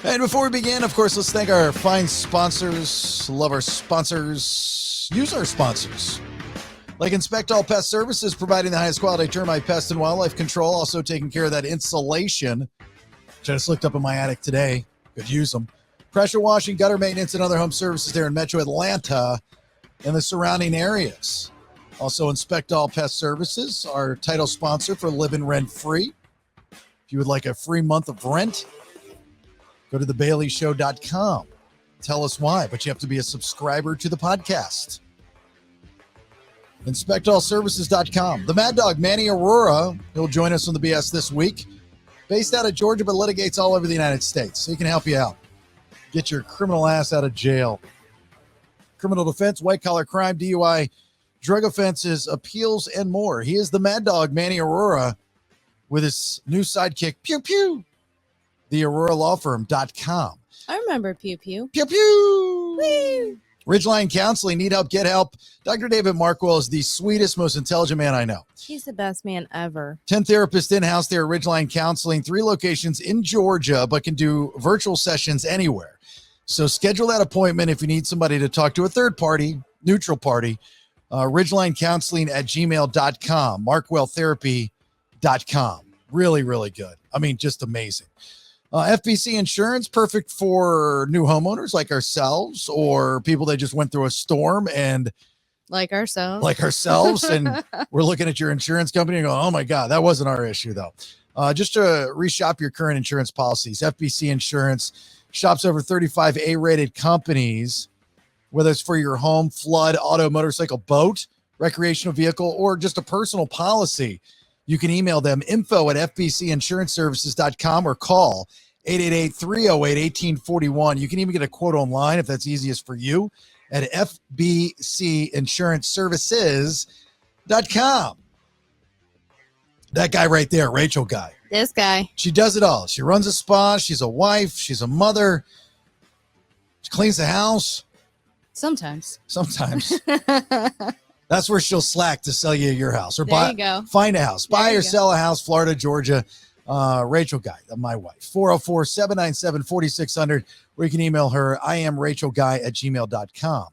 And before we begin, of course, let's thank our fine sponsors. Love our sponsors. Use our sponsors. Like Inspect All Pest Services, providing the highest quality termite, pest, and wildlife control. Also taking care of that insulation, which I just looked up in my attic today. Could use them. Pressure washing, gutter maintenance, and other home services there in Metro Atlanta and the surrounding areas. Also, Inspect All Pest Services, our title sponsor for Living Rent Free. If you would like a free month of rent, go to thebaileyshow.com. Tell us why, but you have to be a subscriber to the podcast. InspectAllServices.com. The Mad Dog, Manny Aurora, he'll join us on the BS this week. Based out of Georgia, but litigates all over the United States. So he can help you out. Get your criminal ass out of jail. Criminal defense, white-collar crime, DUI, drug offenses, appeals, and more. He is the Mad Dog, Manny Aurora, with his new sidekick, Pew Pew. TheAuroraLawFirm.com. I remember Pew Pew. Pew Pew. Woo. Ridgeline Counseling. Need help? Get help. Dr. David Markwell is the sweetest, most intelligent man I know. He's the best man ever. 10 therapists in-house there at Ridgeline Counseling. 3 locations in Georgia, but can do virtual sessions anywhere. So schedule that appointment if you need somebody to talk to, a third party, neutral party. Ridgeline Counseling at gmail.com. MarkwellTherapy.com. Really, really good. I mean, just amazing. FBC Insurance, perfect for new homeowners like ourselves or people that just went through a storm and like ourselves. And we're looking at your insurance company and go, oh my God, that wasn't our issue though. Just to reshop your current insurance policies. FBC Insurance shops over 35 A-rated companies, whether it's for your home, flood, auto, motorcycle, boat, recreational vehicle, or just a personal policy. You can email them info@fbcinsuranceservices.com or call 888-308-1841. You can even get a quote online if that's easiest for you at fbcinsuranceservices.com. That guy right there, Rachel guy. This guy. She does it all. She runs a spa. She's a wife. She's a mother. She cleans the house. Sometimes. That's where she'll slack to sell you your house or there you go. Find a house, buy or sell a house, Florida, Georgia. Rachel Guy, my wife, 404-797-4600, or you can email her. I am RachelGuy@gmail.com.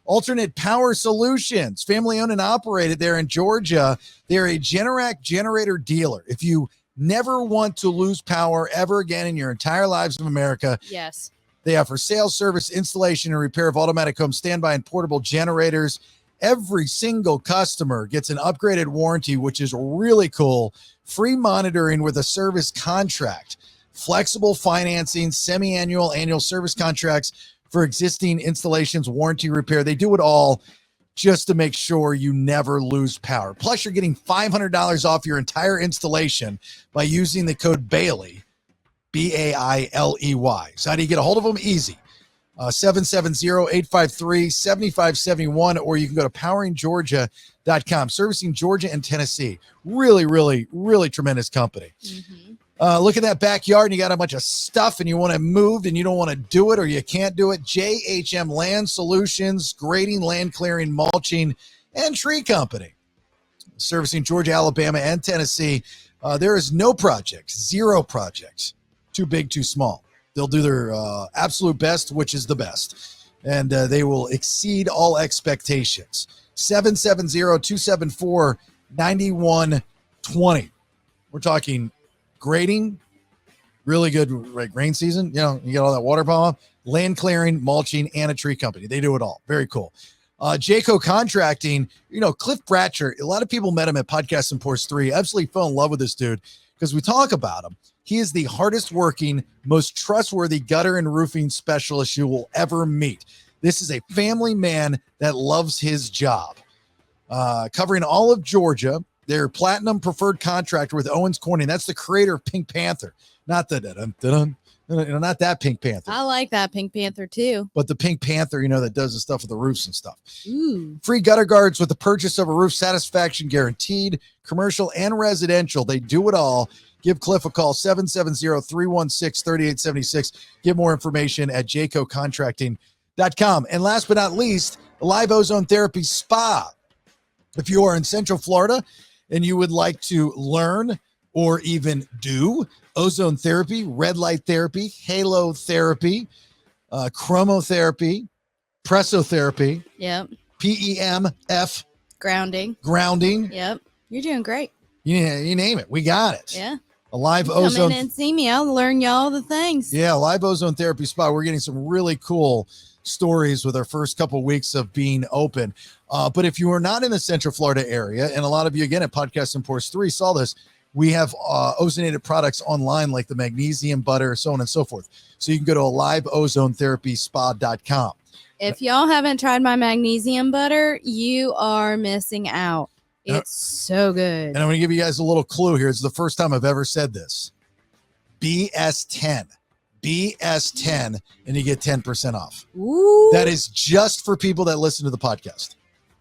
Alternate Power Solutions, family owned and operated there in Georgia. They're a Generac generator dealer. If you never want to lose power ever again in your entire lives of America. Yes. They offer sales, service, installation, and repair of automatic home standby and portable generators. Every single customer gets an upgraded warranty, which is really cool. Free monitoring with a service contract, flexible financing, semi-annual, annual service contracts for existing installations, warranty repair. They do it all just to make sure you never lose power. Plus, you're getting $500 off your entire installation by using the code Bailey, Bailey. So how do you get a hold of them? Easy. 770-853-7571, or you can go to poweringgeorgia.com. Servicing Georgia and Tennessee. Really, really, really tremendous company. Mm-hmm. Look at that backyard and you got a bunch of stuff and you want to move and you don't want to do it or you can't do it. JHM Land Solutions, grading, land clearing, mulching, and tree company. Servicing Georgia, Alabama, and Tennessee. There is no project, zero projects, too big, too small. They'll do their absolute best, which is the best. And they will exceed all expectations. 770-274-9120. We're talking grading, really good rain season. You know, you get all that water bomb, land clearing, mulching, and a tree company. They do it all. Very cool. Jayco Contracting, you know, Cliff Bratcher, a lot of people met him at Podcast Imports 3. Absolutely fell in love with this dude because we talk about him. He is the hardest working, most trustworthy gutter and roofing specialist you will ever meet. This is a family man that loves his job. Covering all of Georgia, they're platinum preferred contractor with Owens Corning. That's the creator of Pink Panther. Not not that Pink Panther. I like that Pink Panther too. But the Pink Panther, you know, that does the stuff with the roofs and stuff. Ooh. Free gutter guards with the purchase of a roof, satisfaction guaranteed, commercial and residential. They do it all. Give Cliff a call, 770-316-3876. Get more information at jaycocontracting.com. And last but not least, Live Ozone Therapy Spa. If you are in Central Florida and you would like to learn or even do ozone therapy, red light therapy, halo therapy, chromotherapy, pressotherapy, Yep. PEMF, grounding. Yep. You're doing great. Yeah, you name it. We got it. Yeah. A live Come ozone. in and see me. I'll learn y'all the things. Yeah, live ozone therapy spa. We're getting some really cool stories with our first couple weeks of being open. But if you are not in the Central Florida area, and a lot of you, again, at Podcast Imports 3 saw this, we have ozonated products online like the magnesium butter, so on and so forth. So you can go to liveozonetherapyspa.com. If y'all haven't tried my magnesium butter, you are missing out. It's so good. And I'm going to give you guys a little clue here. It's the first time I've ever said this. BS10. BS10, and you get 10% off. Ooh. That is just for people that listen to the podcast.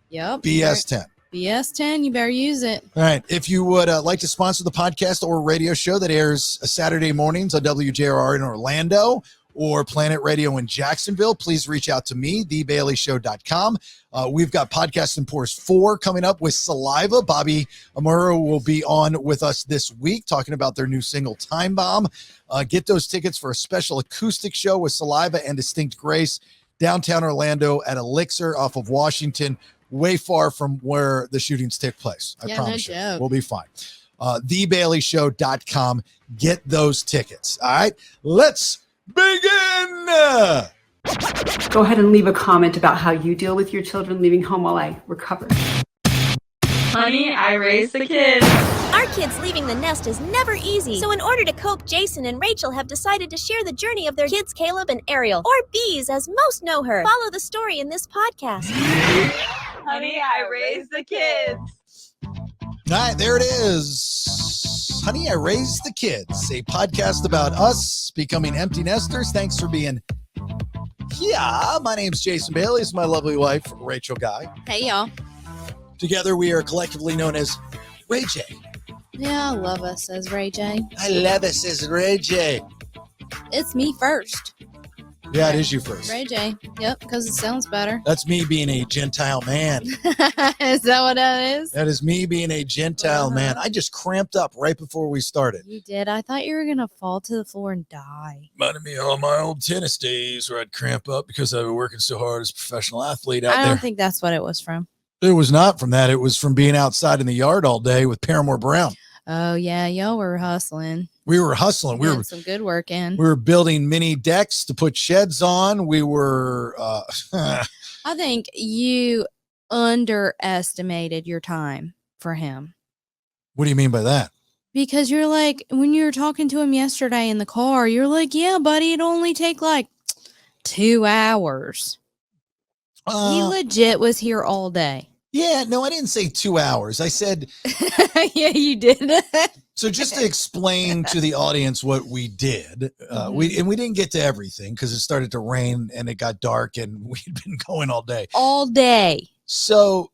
Yep. BS10. BS10, you better use it. All right. If you would like to sponsor the podcast or radio show that airs Saturday mornings on WJRR in Orlando or Planet Radio in Jacksonville, please reach out to me, thebaileyshow.com. We've got Podcast Imports 4 coming up with Saliva. Bobby Amuro will be on with us this week talking about their new single, Time Bomb. Get those tickets for a special acoustic show with Saliva and Distinct Grace downtown Orlando at Elixir off of Washington, way far from where the shootings take place. I promise you. We'll be fine. Thebaileyshow.com. Get those tickets. All right, let's begin. Go ahead and leave a comment about how you deal with your children leaving home while I recover. Honey, I raised the kids. Our kids leaving the nest is never easy. So in order to cope, Jason and Rachel have decided to share the journey of their kids, Caleb and Ariel, or Bees as most know her. Follow the story in this podcast. Honey, I raised the kids. All right, there it is. Honey, I Raised the Kids, a podcast about us becoming empty nesters. Thanks for being here. My name's Jason Bailey. This is my lovely wife, Rachel Guy. Hey, y'all. Together, we are collectively known as RAEJAE. Yeah, I love us as RAEJAE. I love us as RAEJAE. It's me first. Yeah, it is you first. RAEJAE. Yep, because it sounds better. That's me being a Gentile man. Is that what that is? That is me being a Gentile man. I just cramped up right before we started. You did? I thought you were going to fall to the floor and die. Reminded me of all my old tennis days where I'd cramp up because I've been working so hard as a professional athlete out there. I don't think that's what it was from. It was not from that. It was from being outside in the yard all day with Paramore Brown. Oh, yeah. Y'all were hustling. We were hustling. We were some good work in. We were building mini decks to put sheds on. We were. I think you underestimated your time for him. What do you mean by that? Because you're like, when you were talking to him yesterday in the car, you're like, yeah, buddy, it'd only take like 2 hours. He legit was here all day. Yeah, no, I didn't say 2 hours. I said. Yeah, you did. So just to explain to the audience what we did, we didn't get to everything because it started to rain and it got dark and we'd been going all day. All day. So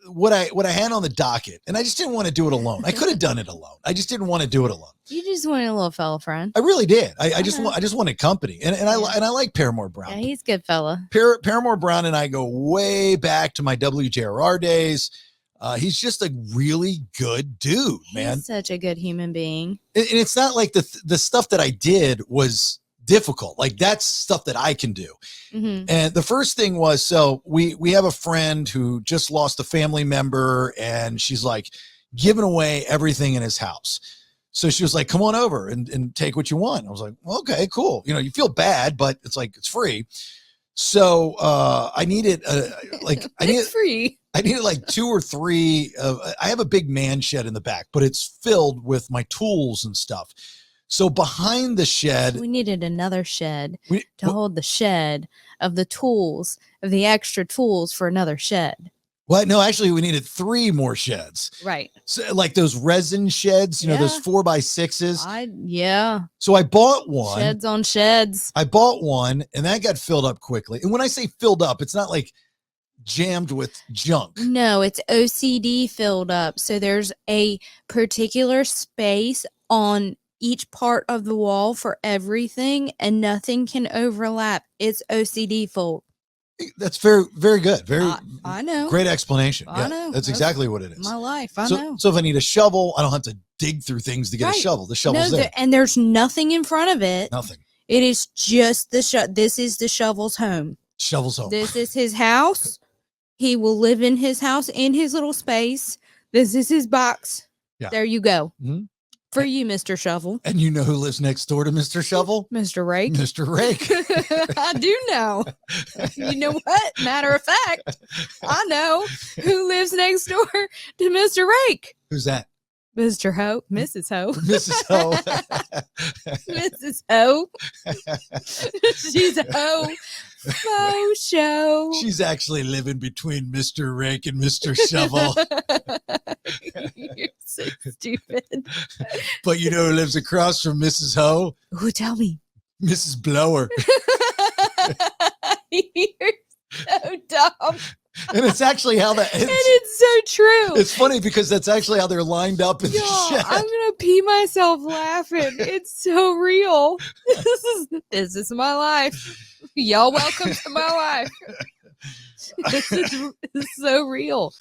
what I had on the docket, and I just didn't want to do it alone. I could have done it alone. I just didn't want to do it alone. You just wanted a little fella friend. I really did. I just wanted company, and I like Paramore Brown. Yeah, he's a good fella. Paramore Brown and I go way back to my WJRR days. He's just a really good dude, man. He's such a good human being. And it's not like the stuff that I did was difficult. Like that's stuff that I can do. Mm-hmm. And the first thing was, so we have a friend who just lost a family member and she's like giving away everything in his house. So she was like, come on over and take what you want. I was like, well, okay, cool. You know, you feel bad, but it's like, it's free. So I needed free. I needed like 2 or 3. I have a big man shed in the back, but it's filled with my tools and stuff. So behind the shed, we needed another shed to hold the shed of the tools, of the extra tools for another shed. Well, no, actually we needed 3 more sheds. Right. So like those resin sheds, you know, those 4x6s. Yeah. So I bought one. Sheds on sheds. I bought one and that got filled up quickly. And when I say filled up, it's not like jammed with junk. No, it's OCD filled up. So there's a particular space on each part of the wall for everything and nothing can overlap. It's OCD full. That's very, very good. Very, I know. Great explanation. I know. That's exactly what it is. My life. I know. So if I need a shovel, I don't have to dig through things to get Right. a shovel. The shovel's No, there. and there's nothing in front of it. Nothing. It is just this is the shovel's home. Shovel's home. This is his house. He will live in his house in his little space. This is his box. Yeah. There you go. Mhm. For you, Mr. Shovel. And you know who lives next door to Mr. Shovel? Mr. Rake. Mr. Rake. I do know. You know what? Matter of fact, I know who lives next door to Mr. Rake. Who's that? Mr. Ho. Mrs. Ho. Mrs. Ho. Mrs. Ho. She's a hoe. Faux show. She's actually living between Mr. Rake and Mr. Shovel. You're so stupid. But you know who lives across from Mrs. Ho? Who tell me? Mrs. Blower. You're so dumb. And it's actually how that And it's so true. It's funny because that's actually how they're lined up in the Y'all, shed. I'm gonna pee myself laughing. It's so real. This is my life. Y'all welcome to my life. This is so real.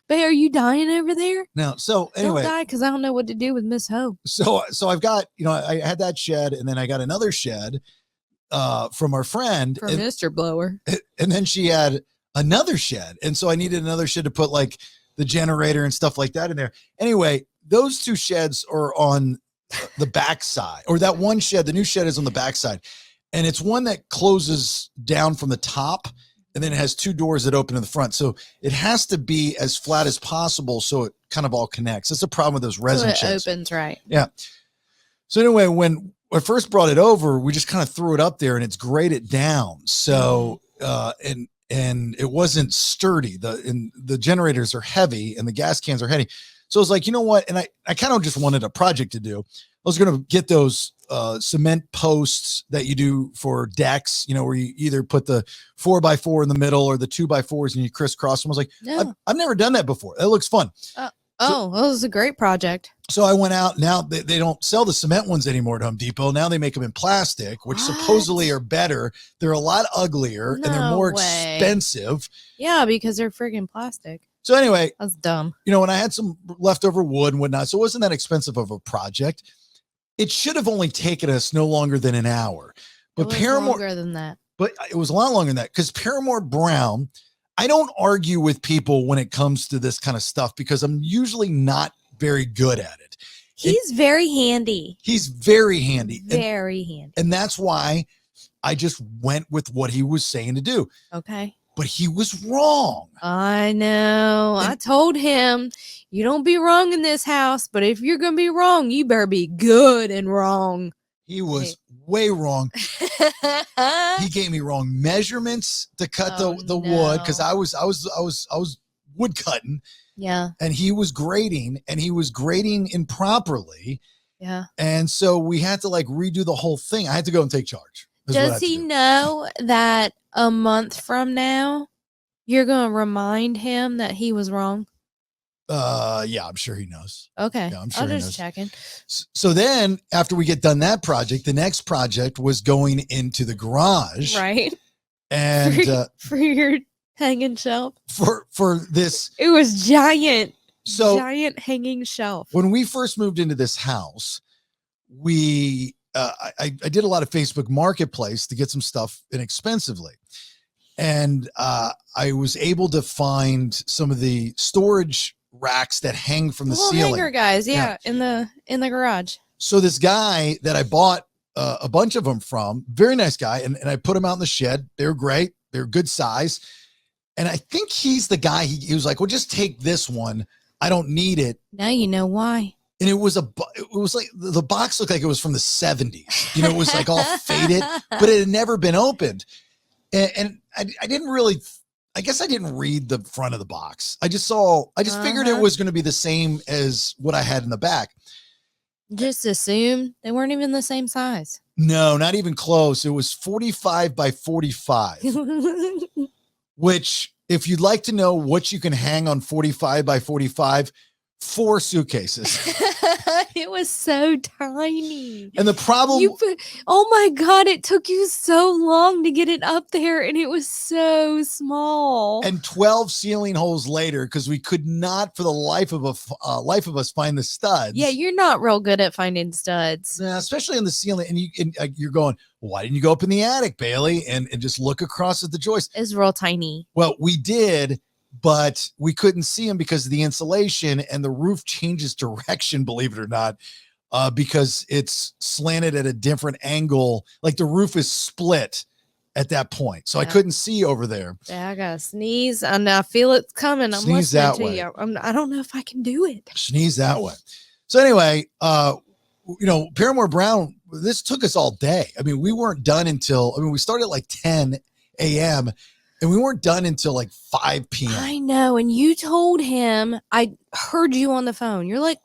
But are you dying over there? Now, so anyway, Don't die because I don't know what to do with Miss Ho. so I've got, I had that shed, and then I got another shed from our friend, For Mr. Blower. and then she had another shed, and so I needed another shed to put like the generator and stuff like that in there. Anyway, those two sheds are on the back side, or that one shed, the new shed is on the back side, and it's one that closes down from the top, and then it has two doors that open to the front. So it has to be as flat as possible so it kind of all connects. That's a problem with those resin So it sheds. opens right. Yeah. So anyway, when I first brought it over, we just kind of threw it up there and it's graded down. So and it wasn't sturdy. The generators are heavy and the gas cans are heavy. So I was like, you know what? And I kind of just wanted a project to do. I was going to get those cement posts that you do for decks, where you either put the 4x4 in the middle or the 2x4s and you crisscross them. I was like, No. I've never done that before. That looks fun. Oh, well, it was a great project. So I went out. Now they don't sell the cement ones anymore at Home Depot. Now they make them in plastic, which What? supposedly are better. They're a lot uglier and they're No more way. expensive. Yeah, because they're friggin' plastic. So anyway, That's dumb. when I had some leftover wood and whatnot, so it wasn't that expensive of a project. It should have only taken us no longer than an hour. But It was Paramore, longer than that. but it was a lot longer than that because Paramore Brown, I don't argue with people when it comes to this kind of stuff because I'm usually not very good at it. He's very handy. He's very handy. Very handy. And that's why I just went with what he was saying to do. Okay. But he was wrong. I know. I told him, you don't be wrong in this house, but if you're going to be wrong, you better be good and wrong. He was way wrong. He gave me wrong measurements to cut Oh, the wood because no. I was wood cutting Yeah. and he was grading improperly. Yeah. And so we had to like redo the whole thing. I had to go and take charge. is what I Does had to he do. know that a month from now, you're going to remind him that he was wrong? Yeah, I'm sure he knows. Okay. Yeah, I'm sure I'm he just knows. checking. So then after we get done that project, the next project was going into the garage. Right. And For your hanging shelf. for this, It was giant. so Giant hanging shelf. when we first moved into this house, I did a lot of Facebook Marketplace to get some stuff inexpensively. And I was able to find some of the storage racks that hang from the Little ceiling. hanger guys, Yeah. in the garage. So this guy that I bought a bunch of them from, very nice guy, and I put them out in the shed. They were great. They're good size. And I think he's the guy, he was like, well, just take this one. I don't need it. Now you know why. And it was like the box looked like it was from the 70s. It was like all faded, but it had never been opened. And I didn't really, I guess I didn't read the front of the box. I just figured it Uh-huh. was going to be the same as what I had in the back. Just assume they weren't even the same size. No, not even close. It was 45 by 45, which if you'd like to know what you can hang on 45 by 45, 4 suitcases. It was so tiny. And the problem, Oh my God, it took you so long to get it up there and it was so small. and 12 ceiling holes later, because we could not for the life of us find the studs. Yeah, you're not real good at finding studs. Especially in the ceiling. And you're going, why didn't you go up in the attic, Bailey, and just look across at the joist? It's real tiny. Well, we did, but we couldn't see them because of the insulation, and the roof changes direction, believe it or not, because it's slanted at a different angle. Like the roof is split at that point. So I couldn't see over there. Yeah, I gotta sneeze and I feel it's coming. I'm Sneeze listening that to way. you. I don't know if I can do it. Sneeze that way. So anyway, Paramore Brown, this took us all day. I mean, we weren't done until, we started at like 10 a.m. and we weren't done until like 5 p.m. I know. And you told him, I heard you on the phone. You're like,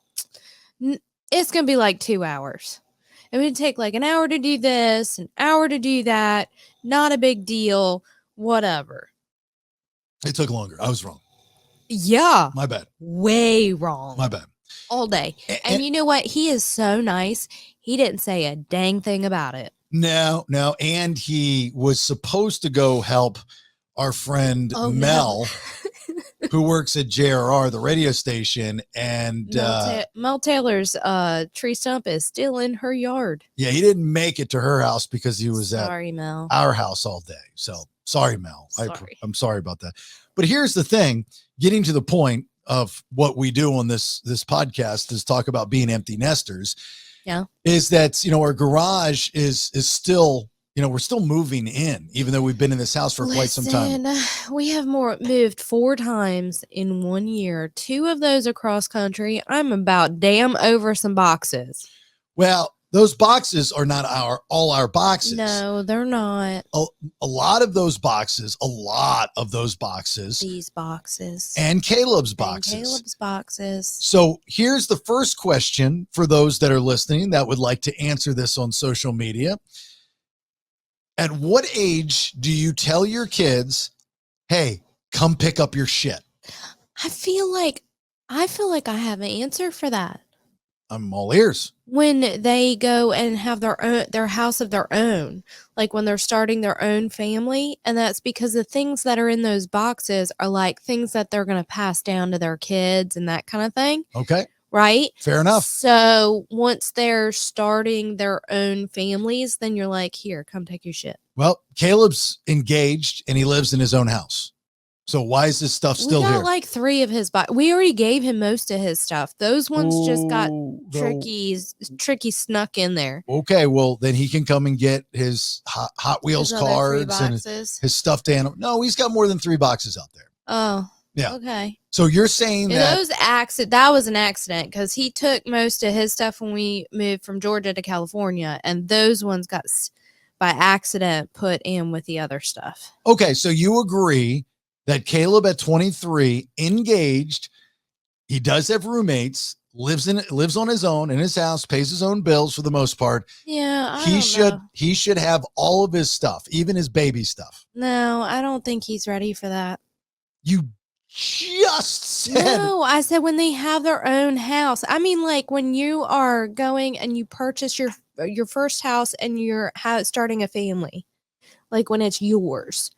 it's going to be like 2 hours. It would take like an hour to do this, an hour to do that. Not a big deal. Whatever. It took longer. I was wrong. Yeah. My bad. Way wrong. My bad. All day. And you know what? He is so nice. He didn't say a dang thing about it. No. And he was supposed to go help our friend Mel, who works at JRR, the radio station. And Mel Taylor's tree stump is still in her yard. Yeah, he didn't make it to her house because he was Sorry, Mel. at our house all day. So sorry, Mel. Sorry. I'm sorry about that. But here's the thing, getting to the point of what we do on this podcast is talk about being empty nesters. Yeah. Is that, our garage is still, we're still moving in, even though we've been in this house for quite some time. We have moved 4 times in 1 year. 2 of those across country. I'm about damn over some boxes. Well, those boxes are not all our boxes. No, they're not. A lot of those boxes, These boxes. and Caleb's boxes. So here's the first question for those that are listening that would like to answer this on social media. At what age do you tell your kids, hey, come pick up your shit? I feel like I have an answer for that. I'm all ears. When they go and have their house of their own, like when they're starting their own family, and that's because the things that are in those boxes are like things that they're going to pass down to their kids and that kind of thing. Okay. Right? Fair enough. So once they're starting their own families, then you're like, here, come take your shit. Well, Caleb's engaged and he lives in his own house. So why is this stuff still we got here? like 3 of his we already gave him most of his stuff. Those ones just got tricky snuck in there. Okay, well then he can come and get his Hot Wheels cards and his stuffed animal. No, he's got more than 3 boxes out there. Oh, yeah. Okay. So you're saying that that was an accident because he took most of his stuff when we moved from Georgia to California, and those ones got by accident put in with the other stuff. Okay, so you agree that Caleb at 23, engaged, he does have roommates, lives on his own in his house, pays his own bills for the most part. Yeah, he should have all of his stuff, even his baby stuff. No, I don't think he's ready for that. You just said. No, I said when they have their own house. I mean, like when you are going and you purchase your first house and you're starting a family, like when it's yours.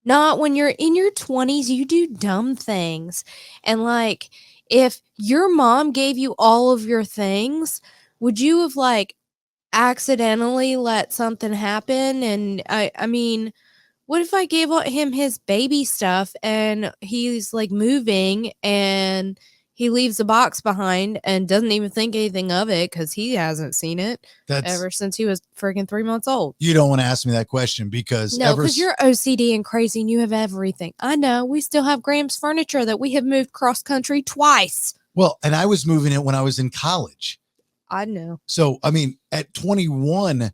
Not when you're in your 20s, you do dumb things. And like, if your mom gave you all of your things, would you have like accidentally let something happen? And I mean, what if I gave him his baby stuff and he's like moving and he leaves a box behind and doesn't even think anything of it because he hasn't seen it ever since he was freaking 3 months old. You don't want to ask me that question because you're OCD and crazy and you have everything. I know. We still have Graham's furniture that we have moved cross country twice. Well, and I was moving it when I was in college. I know. So, I mean, at 21,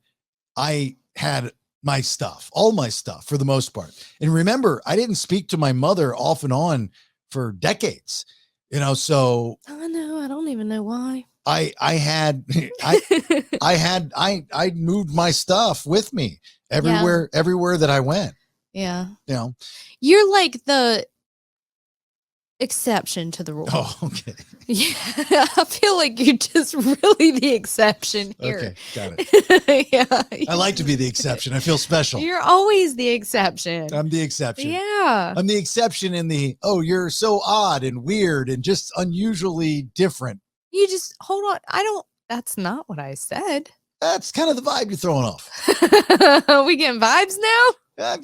I had my stuff, all my stuff for the most part. And remember, I didn't speak to my mother off and on for decades. So I know. I don't even know why. I moved my stuff with me everywhere that I went. Yeah. You're You're like exception to the rule. Oh, okay. Yeah, I feel like you're just really the exception here. Okay, got it. Yeah. I like to be the exception. I feel special. You're always the exception. I'm the exception. Yeah. I'm the exception in the, oh, you're so odd and weird and just unusually different. You just hold on. That's not what I said. That's kind of the vibe you're throwing off. Are we getting vibes now? I'm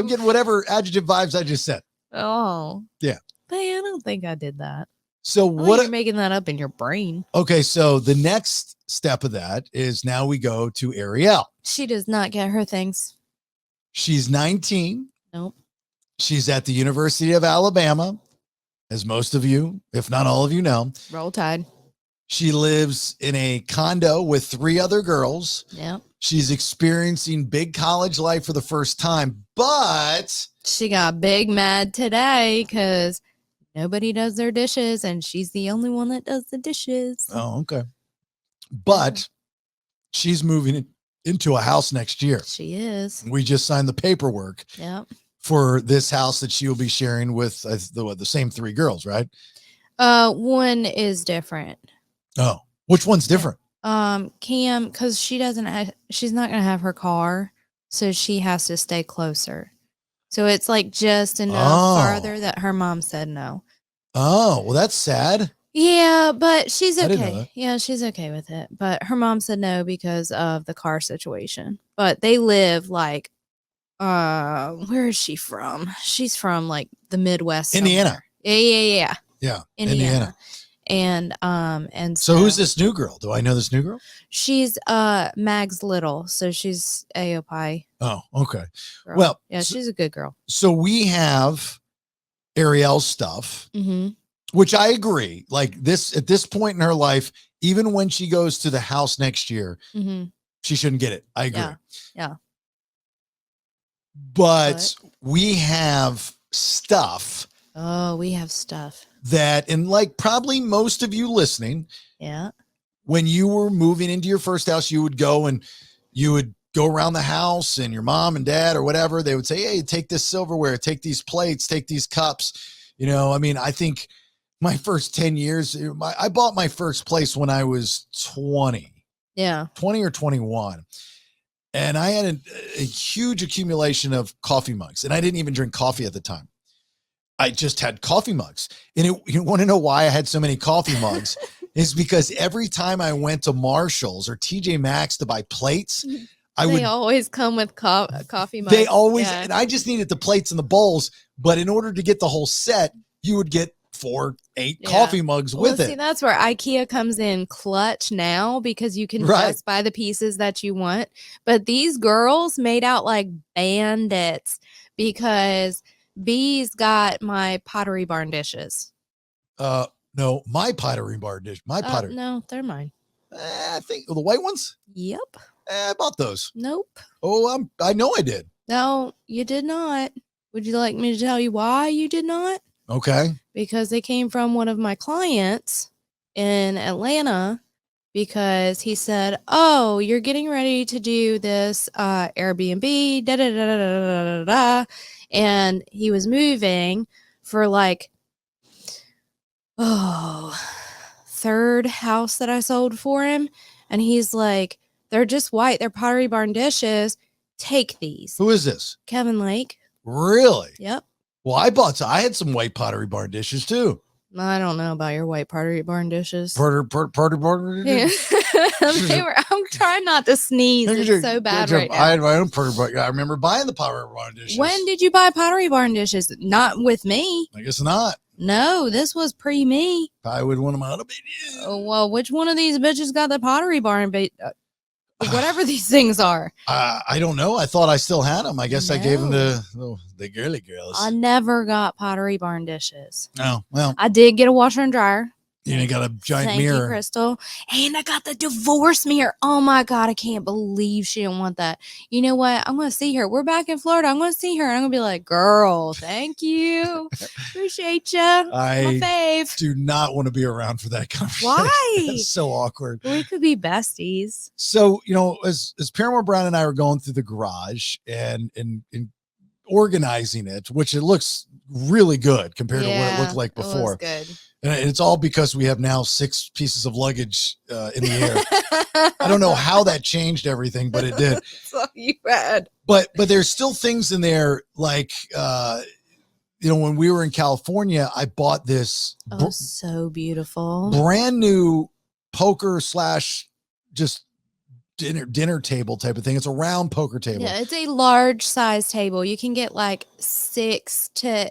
getting whatever adjective vibes I just said. Oh. Yeah. But I don't think I did that. So What you're making that up in your brain. Okay, so the next step of that is now we go to Ariel. She does not get her things. She's 19. Nope. She's at the University of Alabama, as most of you, if not all of you know. Roll Tide. She lives in a condo with 3 other girls. Yep. She's experiencing big college life for the first time, but She got big mad today because nobody does their dishes and she's the only one that does the dishes. oh, okay. But she's moving into a house next year. She is. We just signed the paperwork Yep. for this house that she will be sharing with the same 3 girls, right? One is different. Oh, which one's different? Cam, because she's not gonna have her car, so she has to stay closer. So it's like just enough farther that her mom said no. Oh, well, that's sad. Yeah, but she's I didn't know okay. that. Yeah, she's okay with it. But her mom said no because of the car situation. But they live like, where is she from? She's from like the Midwest. Indiana. Somewhere. Yeah. Yeah, Indiana. And so who's this new girl? Do I know this new girl? She's Mag's little, so she's AOPI. Oh, okay. Girl. Well, yeah, she's a good girl. So we have Ariel's stuff, Mm-hmm. which I agree. Like this at this point in her life, even when she goes to the house next year, Mm-hmm. she shouldn't get it. I agree. Yeah. But we have stuff Oh, we have stuff. that, and like probably most of you listening, Yeah. when you were moving into your first house, you would go around the house and your mom and dad or whatever, they would say, hey, take this silverware, take these plates, take these cups. You know, I mean, I think my first 10 years, I bought my first place when I was 20 or 21. And I had a huge accumulation of coffee mugs, and I didn't even drink coffee at the time. I just had coffee mugs. And you want to know why I had so many coffee mugs? Is because every time I went to Marshall's or TJ Maxx to buy plates, They always come with coffee mugs. They always, Yeah. and I just needed the plates and the bowls. But in order to get the whole set, you would get 4, 8 Yeah. coffee mugs with See, it. that's where IKEA comes in clutch now, because you can Right. just buy the pieces that you want. But these girls made out like bandits because B's got my Pottery Barn dishes. No, my Pottery Barn dish, my pottery. No, they're mine. I think the white ones. Yep. I bought those. Nope. Oh, I know I did. No, you did not. Would you like me to tell you why you did not? Okay. Because they came from one of my clients in Atlanta, because he said, oh, you're getting ready to do this Airbnb, da da da da da da da da. And he was moving for like, third house that I sold for him. And he's like, they're just white. They're Pottery Barn dishes. Take these. Who is this? Kevin Lake. Really? Yep. Well, I had some white Pottery Barn dishes too. I don't know about your white Pottery Barn dishes. Pottery Barn. Yeah. I'm trying not to sneeze. It's so bad right now. I had my own Pottery Barn. I remember buying the Pottery Barn dishes. When did you buy Pottery Barn dishes? Not with me. I guess not. No, this was pre me. Probably with one of my other babies. Oh, well, which one of these bitches got the Pottery Barn? Whatever these things are. I don't know. I thought I still had them. I guess I gave them No. to the girly girls. I never got Pottery Barn dishes. Oh, well, I did get a washer and dryer. you got a giant Thank mirror. you, Crystal. And I got the divorce mirror. Oh my God, I can't believe she didn't want that. You know what? I'm going to see her. We're back in Florida. I'm going to see her. And I'm going to be like, girl, thank you. Appreciate you. My I fave. do not want to be around for that conversation. Why? It's so awkward. We could be besties. So, as Paramore Brown and I were going through the garage and organizing it, which it looks really good compared to what it looked like It was before. good. And it's all because we have now 6 pieces of luggage in the air. I don't know how that changed everything, but it did. That's all you had. But there's still things in there like, when we were in California, I bought this So beautiful. brand new poker / just dinner table type of thing. It's a round poker table. Yeah, it's a large size table. You can get like 6 to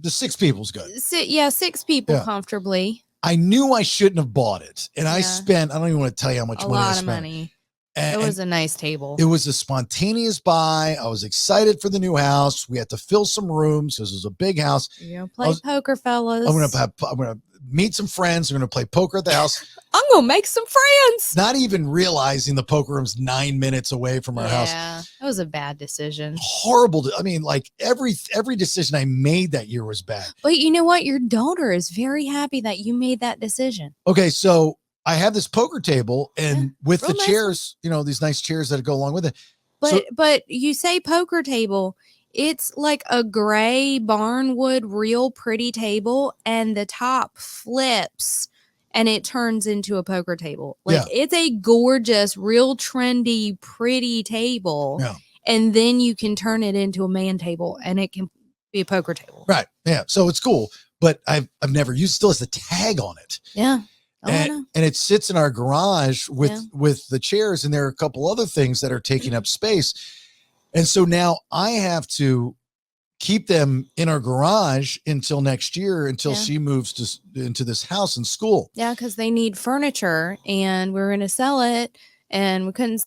The 6 people's good. 6 people Yeah. comfortably. I knew I shouldn't have bought it. And I Yeah. spent, I don't even want to tell you how much A money I lot of spent. money. And, It was a nice table. it was a spontaneous buy. I was excited for the new house. We had to fill some rooms because it was a big house. You're gonna play poker, fellas. I'm gonna meet some friends. We're gonna play poker at the house. I'm gonna make some friends. Not even realizing the poker room's 9 minutes away from our house. Yeah, that was a bad decision. Horrible. I mean, like every decision I made that year was bad. But you know what? Your daughter is very happy that you made that decision. Okay, so I have this poker table, and with real the nice chairs, these nice chairs that go along with it. But you say poker table, it's like a gray barnwood, real pretty table, and the top flips and it turns into a poker table. Like it's a gorgeous, real trendy, pretty table. Yeah. And then you can turn it into a man table and it can be a poker table. Right. Yeah. So it's cool, but I've never used it. Still has the tag on it. Yeah. Oh, I know. And it sits in our garage with the chairs, and there are a couple other things that are taking up space. And so now I have to keep them in our garage until next year, until she moves into this house and school. Yeah, because they need furniture and we're going to sell it and we couldn't.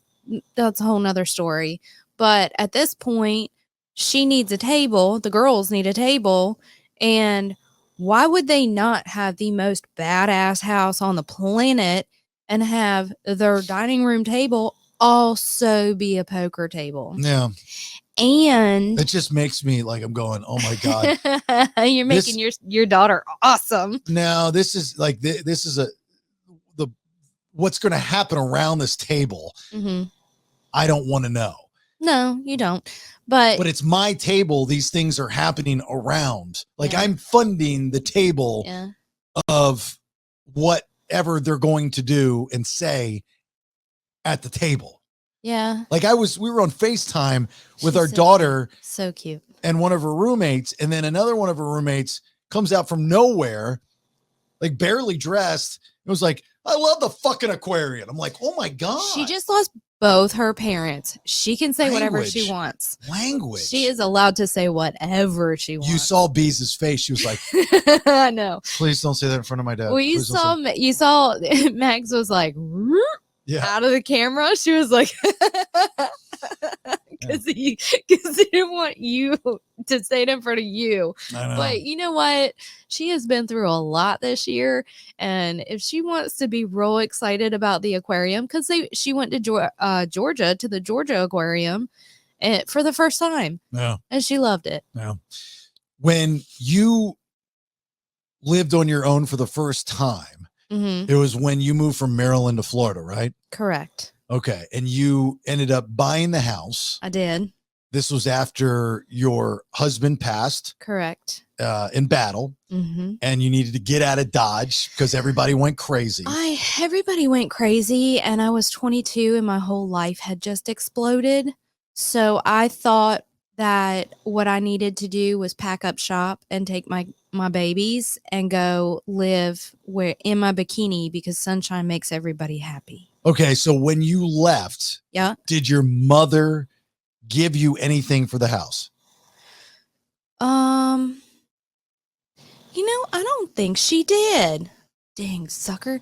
That's a whole nother story. But at this point, she needs a table. The girls need a table. And why would they not have the most badass house on the planet and have their dining room table also be a poker table? Yeah. And it just makes me like, I'm going, oh my God. You're making your daughter awesome. No, this is like, this is what's going to happen around this table. Mm-hmm. I don't want to know. No, you don't. But it's my table. These things are happening around. Like I'm funding the table of whatever they're going to do and say at the table. Yeah. Like we were on FaceTime with our daughter. So cute. And one of her roommates. And then another one of her roommates comes out from nowhere, like barely dressed. It was like, I love the fucking aquarium. I'm like, oh my God. She just lost both her parents. She can say whatever she wants. Language. She is allowed to say whatever she wants. You saw Bee's face. She was like, I know. Please don't say that in front of my dad. Well, you saw Max was like, out of the camera. She was like, because he didn't want you to say it in front of you. I know. But you know what? She has been through a lot this year, and if she wants to be real excited about the aquarium, because she went to Georgia to the Georgia aquarium for the first time, and she loved it. Yeah. When you lived on your own for the first time, it was when you moved from Maryland to Florida, right? Correct. Okay. And you ended up buying the house. I did. This was after your husband passed. Correct. In battle. Mm-hmm. And you needed to get out of Dodge because everybody went crazy. Everybody went crazy, and I was 22 and my whole life had just exploded. So I thought that what I needed to do was pack up shop and take my babies and go live in my bikini, because sunshine makes everybody happy. Okay, so when you left, did your mother give you anything for the house? I don't think she did. Dang sucker.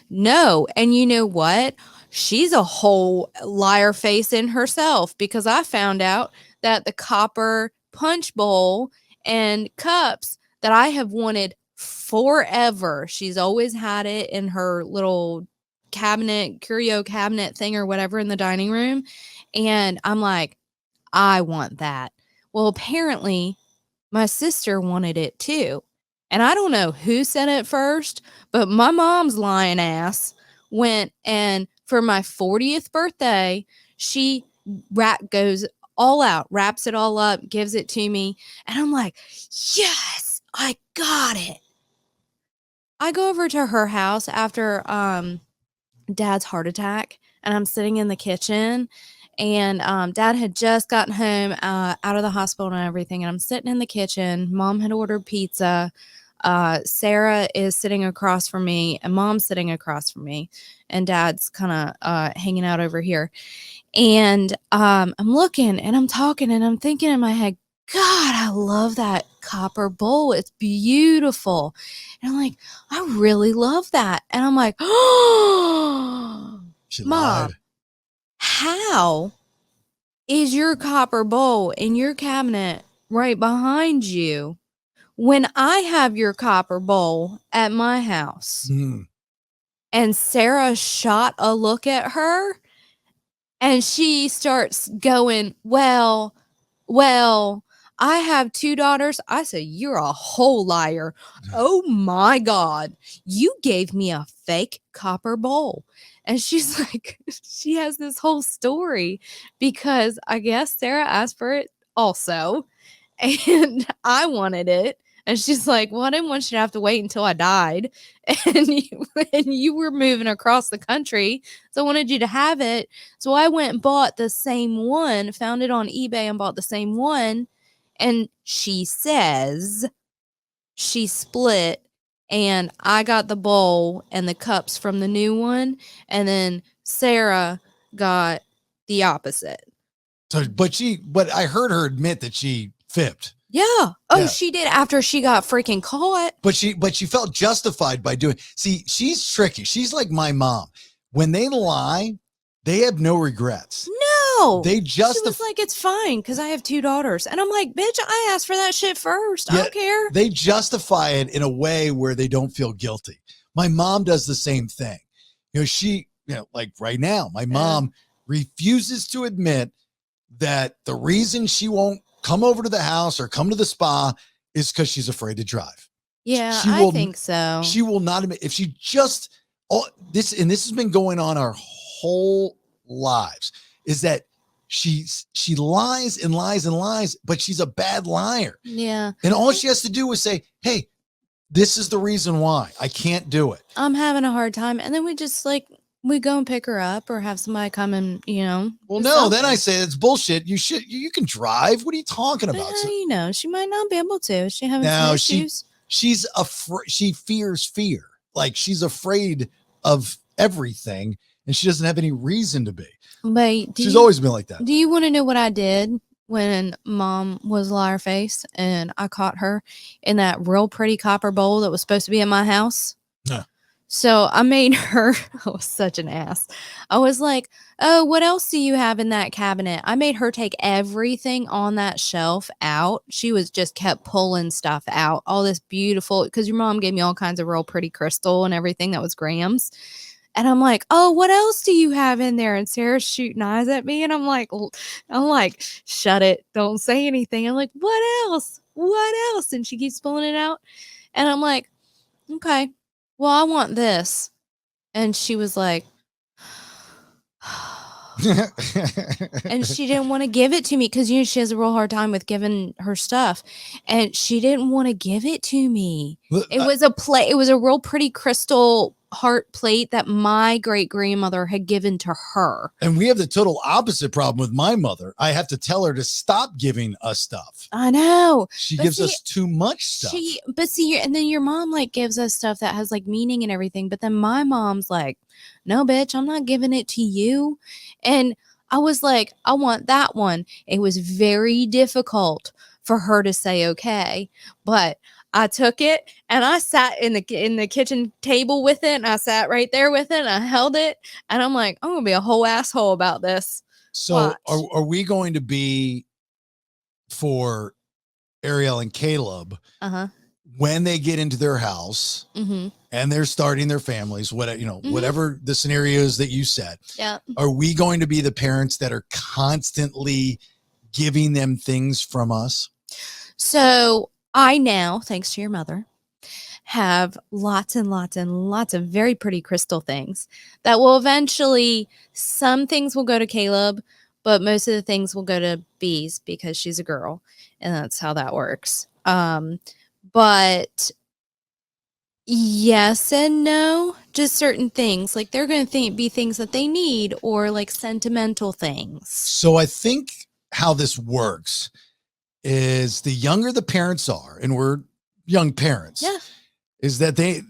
No. And you know what? She's a whole liar face in herself, because I found out that the copper punch bowl and cups that I have wanted forever, she's always had it in her little curio cabinet thing or whatever in the dining room. And I'm like, I want that. Well, apparently my sister wanted it too. And I don't know who said it first, but my mom's lying ass went, and for my 40th birthday, she goes all out, wraps it all up, gives it to me. And I'm like, yes, I got it. I go over to her house after Dad's heart attack, and I'm sitting in the kitchen, and Dad had just gotten home out of the hospital and everything, and I'm sitting in the kitchen. Mom had ordered pizza. Sarah is sitting across from me, and Mom's sitting across from me, and Dad's kind of hanging out over here. And I'm looking and I'm talking and I'm thinking in my head, God, I love that copper bowl. It's beautiful. And I'm like, I really love that. And I'm like, oh, She Mom, lied. how is your copper bowl in your cabinet right behind you when I have your copper bowl at my house? Mm. And Sarah shot a look at her, and she starts going, well, I have 2 daughters. I said, you're a whole liar. Oh my God. You gave me a fake copper bowl. And she's like, she has this whole story because I guess Sarah asked for it also. And I wanted it. And she's like, well, I didn't want you to have to wait until I died. And you were moving across the country. So I wanted you to have it. So I went and bought the same one, found it on eBay and bought the same one. And she says she split, and I got the bowl and the cups from the new one. And then Sarah got the opposite. So, but I heard her admit that she fibbed. Yeah. Oh, Yeah. she did after she got freaking caught. But she felt justified by doing. See, she's tricky. She's like my mom. When they lie, they have no regrets. No. They She was justify. like, it's fine because I have 2 daughters. And I'm like, bitch, I asked for that shit first. I Yeah, don't care. They justify it in a way where they don't feel guilty. My mom does the same thing. Like right now, my mom refuses to admit that the reason she won't come over to the house or come to the spa is because she's afraid to drive. Yeah, She I will- think so. She will not admit if she just this has been going on our whole lives, is that she lies and lies and lies, but she's a bad liar. Yeah. And all she has to do is say, hey, this is the reason why I can't do it. I'm having a hard time. And then we just we go and pick her up or have somebody come and, Well, do no, then I something. say it's bullshit. You can drive. What are you talking But about? how do you know? She might not be able to. Is she having No, some she- issues? She's she fears fear. Like she's afraid of everything and she doesn't have any reason to be. But She's always been like that. Do you want to know what I did when Mom was liar face and I caught her in that real pretty copper bowl that was supposed to be at my house? No. So I made her, I was such an ass. I was like, oh, what else do you have in that cabinet? I made her take everything on that shelf out. She was just kept pulling stuff out. All this beautiful, because your mom gave me all kinds of real pretty crystal and everything that was grams. And I'm like, oh, what else do you have in there? And Sarah's shooting eyes at me. And I'm like, shut it. Don't say anything. I'm like, what else? What else? And she keeps pulling it out. And I'm like, okay, well, I want this. And she was like, and she didn't want to give it to me because, she has a real hard time with giving her stuff. And she didn't want to give it to me. It was a plate. It was a real pretty crystal heart plate that my great grandmother had given to her. And we have the total opposite problem with my mother. I have to tell her to stop giving us stuff. I know. She But gives see, us too much stuff. And then your mom gives us stuff that has meaning and everything. But then my mom's like, no, bitch, I'm not giving it to you. And I was like, I want that one. It was very difficult for her to say okay, but I took it and I sat in the kitchen table with it, and I sat right there with it, and I held it, and I'm like, I'm gonna be a whole asshole about this. So Watch. are we going to be for Ariel and Caleb when they get into their house Mm-hmm. and they're starting their families, whatever the scenarios that you said, Yeah. are we going to be the parents that are constantly giving them things from us? So I now, thanks to your mother, have lots and lots and lots of very pretty crystal things that will eventually, some things will go to Caleb, but most of the things will go to B's because she's a girl, and that's how that works. But yes and no, just certain things. Like they're going to be things that they need, or like sentimental things. So I think how this works is the younger the parents are, and we're young parents, Yeah. is that they're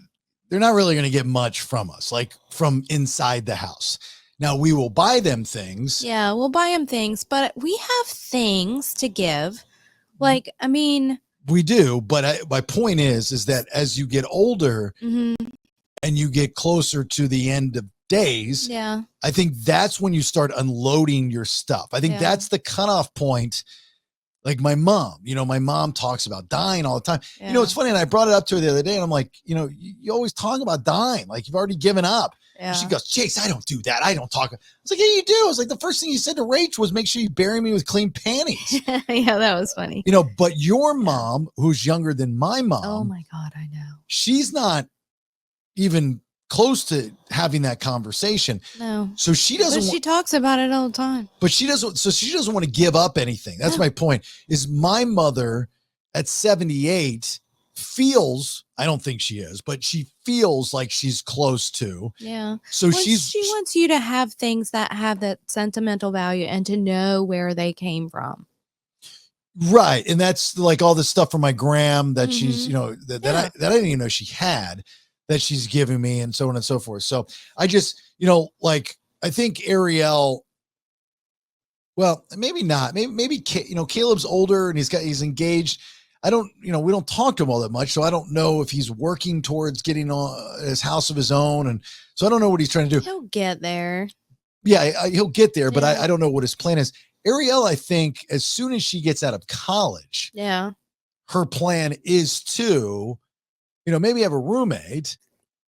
not really going to get much from us, like from inside the house. Now we will buy them things. Yeah, we'll buy them things, but we have things to give. Like, I mean, We do, but my point is that as you get older mhm, and you get closer to the end of days, yeah, I think that's when you start unloading your stuff. I think Yeah. that's the cutoff point. Like my mom talks about dying all the time. yeah, It's funny. And I brought it up to her the other day and I'm like, you always talk about dying. Like you've already given up. yeah. She goes, Chase, I don't do that. I don't talk. I was like, yeah, you do. I was like, the first thing you said to Rach was make sure you bury me with clean panties. Yeah, that was funny. But your mom, who's younger than my mom, Oh my God, I know. she's not even close to having that conversation. No. So she doesn't, But she talks about it all the time. she doesn't want to give up anything. That's my point. Is my mother at 78 feels, I don't think she is, but she feels like she's close to. Yeah. So Well, she wants you to have things that have that sentimental value and to know where they came from. right. And that's like all the stuff from my gram that she's, that Yeah. I didn't even know she had, that she's giving me, and so on and so forth. So I just, I think Ariel, well, maybe not. Maybe Caleb's older and he's engaged. I don't, we don't talk to him all that much, so I don't know if he's working towards getting his house of his own, and so I don't know what he's trying to do. He'll get there. Yeah, he'll get there, but Yeah. I don't know what his plan is. Ariel, I think, as soon as she gets out of college, Yeah. her plan is to, maybe have a roommate,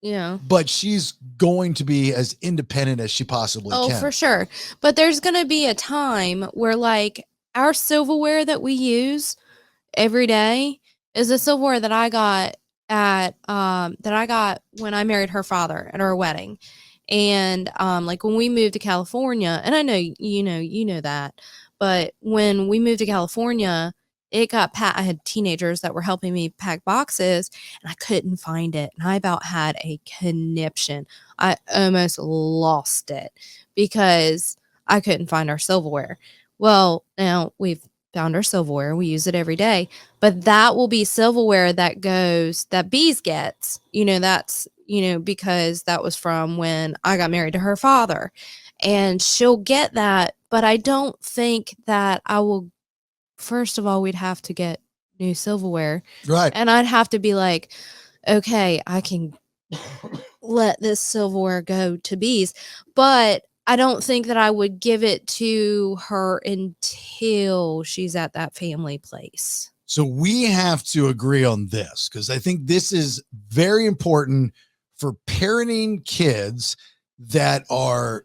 Yeah. but she's going to be as independent as she possibly Oh, can. for sure. But there's going to be a time where like our silverware that we use every day is a silverware that I got when I married her father at our wedding. And like when we moved to California, and I know you know that, but when we moved to California, it got I had teenagers that were helping me pack boxes, and I couldn't find it, and I about had a conniption. I almost lost it because I couldn't find our silverware. Well, now we've found our silverware. We use it every day, but that will be silverware that Bees gets, that's, because that was from when I got married to her father, and she'll get that. But I don't think that I will. First of all, we'd have to get new silverware. Right. And I'd have to be like, okay, I can let this silverware go to Bees, but I don't think that I would give it to her until she's at that family place. So we have to agree on this, because I think this is very important for parenting kids that are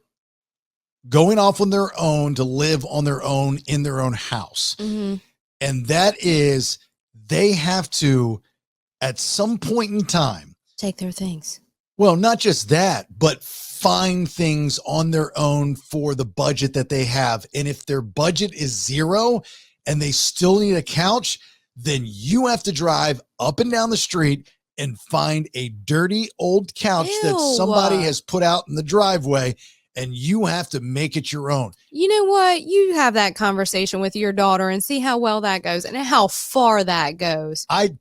going off on their own to live on their own in their own house. Mm-hmm. And that is, they have to, at some point in time, Take their things. well, not just that, but find things on their own for the budget that they have. And if their budget is zero and they still need a couch, then you have to drive up and down the street and find a dirty old couch that Ew. somebody has put out in the driveway, and you have to make it your own. You know what? You have that conversation with your daughter and see how well that goes and how far that goes. I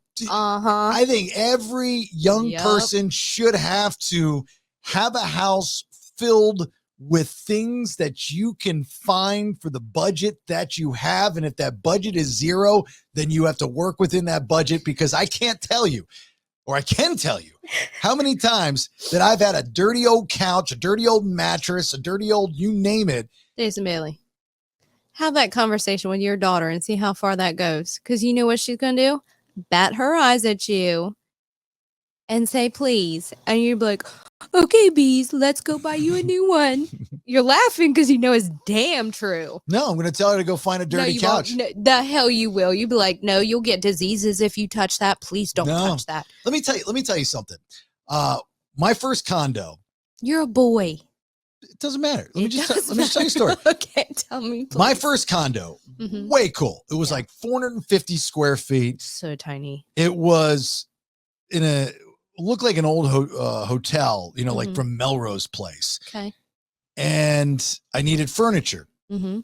think every young Yep. person should have to have a house filled with things that you can find for the budget that you have. And if that budget is zero, then you have to work within that budget, because I can't tell you, or I can tell you, how many times that I've had a dirty old couch, a dirty old mattress, a dirty old, you name it. Jason Bailey, have that conversation with your daughter and see how far that goes. Because you know what she's going to do? Bat her eyes at you and say, please. And you'll be like, okay, Bees, let's go buy you a new one. You're laughing because you know it's damn true. No, I'm going to tell her to go find a dirty you couch. won't. No, the hell you will. You'll be like, no, you'll get diseases if you touch that. Please don't No. touch that. Let me tell you something. My first condo, You're a boy. It doesn't matter. Let me just tell you a story. Okay, tell me. Please. My first condo, way cool. It was like 450 square feet. So tiny. It was looked like an old hotel, like from Melrose Place. Okay. And I needed furniture. Mm-hmm.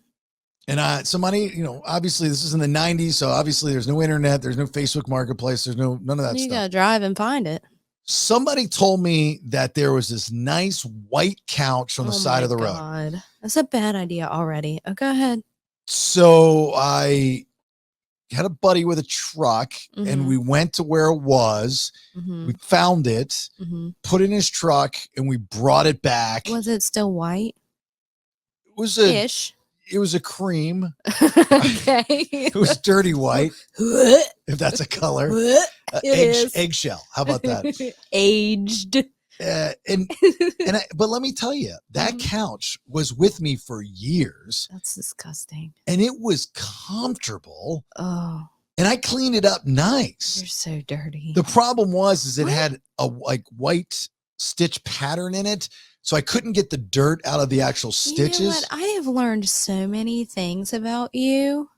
And somebody, obviously this is in the 90s. So obviously there's no internet. There's no Facebook Marketplace. There's none of that You stuff. gotta drive and find it. Somebody told me that there was this nice white couch on the side of the road. That's a bad idea already. Oh, go ahead. So I had a buddy with a truck and we went to where it was. We found it, put it in his truck, and we brought it back. Was it still white? It was It was a cream. Okay. It was dirty white, if that's a color. Eggshell. How about that? Aged. But let me tell you, that couch was with me for years. That's disgusting. And it was comfortable. Oh. And I cleaned it up nice. You're so dirty. The problem was it had a white stitch pattern in it. So I couldn't get the dirt out of the actual stitches. You know what? I have learned so many things about you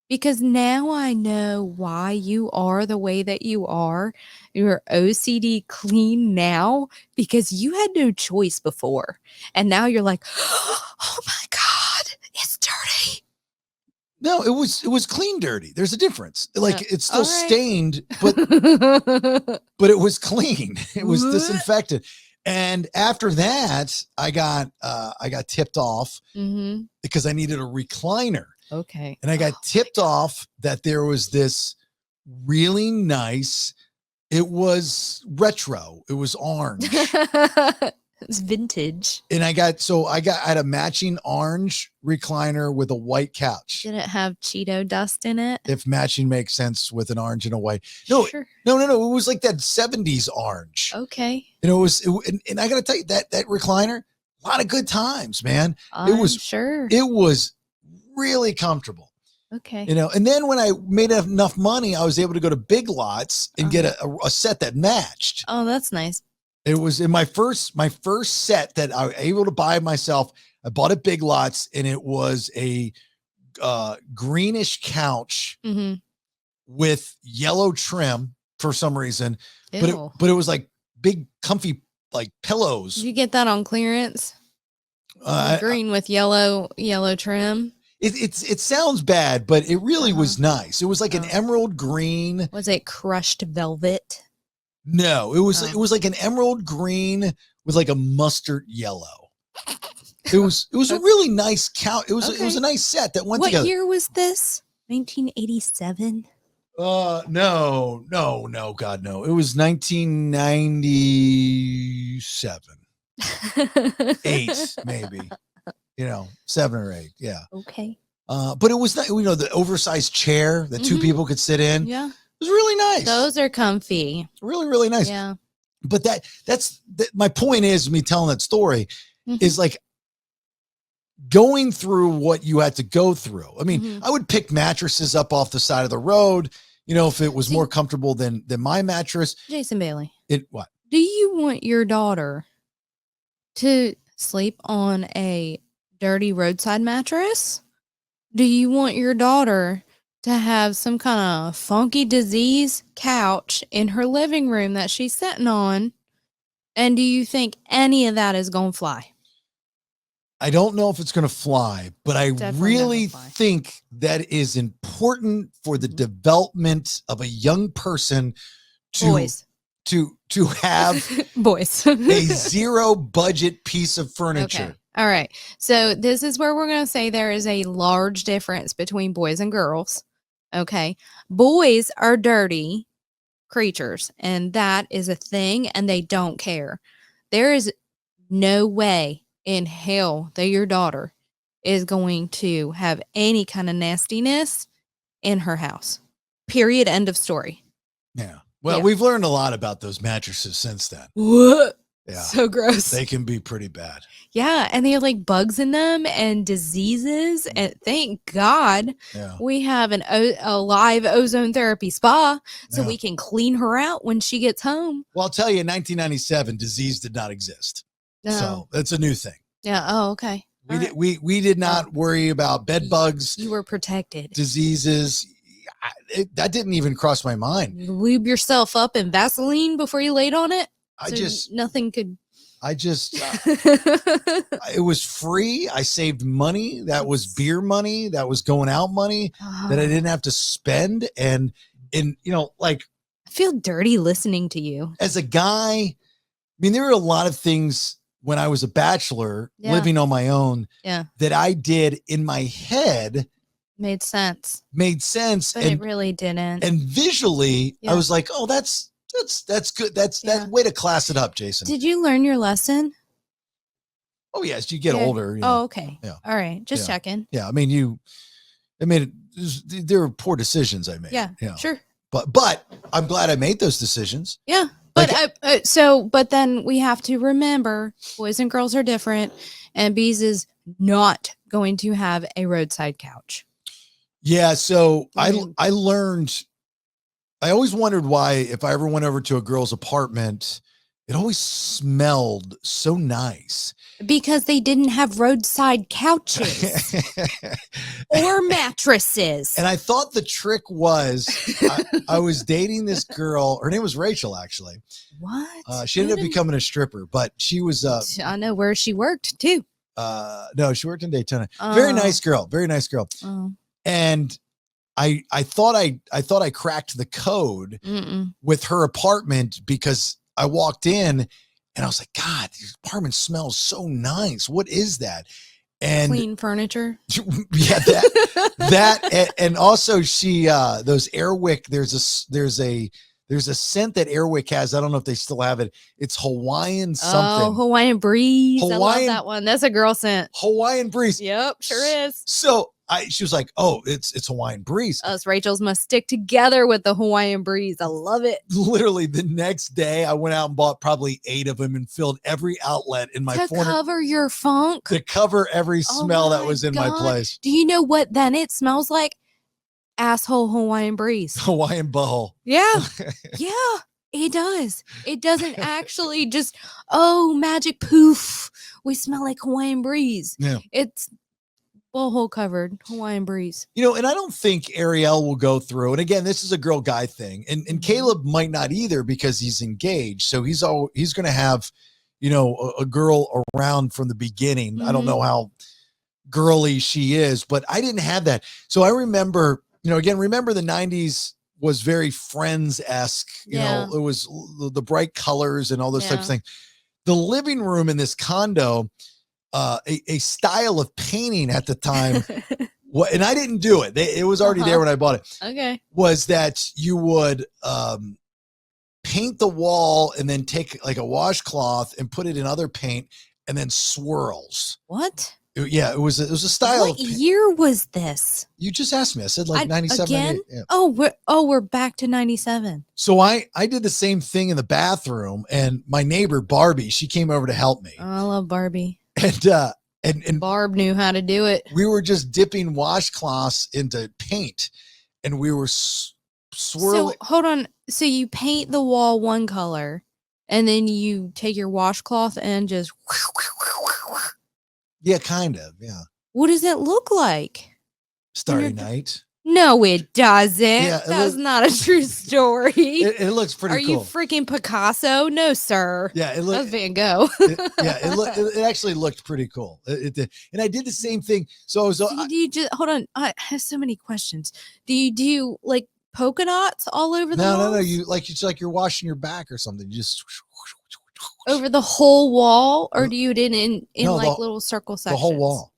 because now I know why you are the way that you are. You're OCD clean now because you had no choice before. And now you're like, oh my God, it's dirty. No, it was clean dirty. There's a difference. Like it's still stained, but it was clean. It was disinfected. And after that, I got tipped off because I needed a recliner. Okay. And I got tipped off that there was this really nice, it was retro. It was orange. It's vintage. And I had a matching orange recliner with a white couch. Did it have Cheeto dust in it? If matching makes sense with an orange and a white. No, sure. No. It was like that 70s orange. Okay. And I got to tell you that recliner, a lot of good times, man. It was really comfortable. Okay. And then when I made enough money, I was able to go to Big Lots and get a set that matched. Oh, that's nice. It was in my first set that I was able to buy myself. I bought at Big Lots, and it was a greenish couch with yellow trim for some reason. Ew. But it was like big, comfy like pillows. Did you get that on clearance? Green with yellow trim. It sounds bad, but it really was nice. It was like an emerald green. Was it crushed velvet? No, it was like an emerald green with like a mustard yellow. It was a really nice couch. It was a nice set that went together. What year was this? 1987? No, God, no. It was 1997. 8, maybe. 7 or 8. Yeah. Okay. But it was not, the oversized chair that two people could sit in. Yeah. It was really nice. Those are comfy. Really, really nice. Yeah. But that's my point is me telling that story is like going through what you had to go through. I mean, I would pick mattresses up off the side of the road, if it was more comfortable than my mattress. Jason Bailey. What? Do you want your daughter to sleep on a dirty roadside mattress? Do you want your daughter to have some kind of funky disease couch in her living room that she's sitting on? And do you think any of that is going to fly? I don't know if it's going to fly, but I really think that is important for the development of a young person to have boys a zero budget piece of furniture. Okay. All right. So this is where we're going to say there is a large difference between boys and girls. Okay. Boys are dirty creatures, and that is a thing, and they don't care. There is no way in hell that your daughter is going to have any kind of nastiness in her house. Period. End of story. Yeah. Well, we've learned a lot about those mattresses since then. What? Yeah. So gross. They can be pretty bad. Yeah. And they have like bugs in them and diseases. And thank God we have a live ozone therapy spa so we can clean her out when she gets home. Well, I'll tell you, in 1997, disease did not exist. No. So that's a new thing. Yeah. Oh, okay. We did not worry about bed bugs, You were protected. diseases. That didn't even cross my mind. You lube yourself up in Vaseline before you laid on it. Nothing could. It was free. I saved money. That was beer money. That was going out money that I didn't have to spend. And like, I feel dirty listening to you. As a guy, I mean, there were a lot of things when I was a bachelor living on my own that I did in my head. Made sense. But it really didn't. And visually, I was like, oh, that's good. That's that way to class it up, Jason. Did you learn your lesson? Oh, yes. You get older. Oh, okay. Yeah. All right. Just checking. Yeah. I mean, there were poor decisions I made. Yeah. Sure. But I'm glad I made those decisions. Yeah. But but then we have to remember boys and girls are different, and Bees is not going to have a roadside couch. Yeah. So I learned, I always wondered why, if I ever went over to a girl's apartment, it always smelled so nice. Because they didn't have roadside couches or mattresses. And I thought the trick was I was dating this girl. Her name was Rachel, actually. What? She ended up becoming a stripper, but she was. I know where she worked too. No, she worked in Daytona. Very nice girl. Very nice girl. And I thought I cracked the code with her apartment, because I walked in and I was like, God, this apartment smells so nice. What is that? And clean furniture. Yeah, that and also she those Airwick, there's a scent that Airwick has. I don't know if they still have it. It's Hawaiian something. Oh, Hawaiian Breeze. I love that one. That's a girl scent. Hawaiian Breeze. Yep, sure is. So she was like, oh, it's Hawaiian Breeze. Us Rachels must stick together with the Hawaiian Breeze. I love it. Literally the next day, I went out and bought probably 8 of them and filled every outlet in my cover your funk. To cover every smell that was in my place. Do you know what then it smells like? Asshole Hawaiian Breeze. Hawaiian butthole. Yeah. Yeah, it does. It doesn't actually just, magic poof. We smell like Hawaiian Breeze. Yeah. It's butthole covered Hawaiian Breeze. And I don't think Ariel will go through. And again, this is a girl guy thing. And Caleb might not either, because he's engaged. So he's going to have, a girl around from the beginning. I don't know how girly she is, but I didn't have that. So I remember, remember the 90s was very Friends-esque. You know, it was the bright colors and all those types of things. The living room in this condo, a style of painting at the time, and I didn't do it. It was already there when I bought it. Okay. Was that you would paint the wall and then take like a washcloth and put it in other paint and then swirls. What? Yeah, it was a style. What year was this? You just asked me. I said like 97. Again? Yeah. We're back to 97. So I did the same thing in the bathroom, and my neighbor Barbie, she came over to help me. Oh, I love Barbie. And Barb knew how to do it. We were just dipping washcloths into paint, and we were swirling. So hold on. So you paint the wall one color, and then you take your washcloth and just. Yeah, kind of. Yeah. What does it look like? Starry Night. No, it doesn't. Yeah, that's not a true story. It looks pretty cool. Are you freaking Picasso? No, sir. Yeah, it looked. That's Van Gogh. It actually looked pretty cool. And I did the same thing. So I was. Do you just hold on? I have so many questions. Do you do like polka dots all over the walls? No. It's like you're washing your back or something. You just over the whole wall, or do you do it in little circle sections? The whole wall.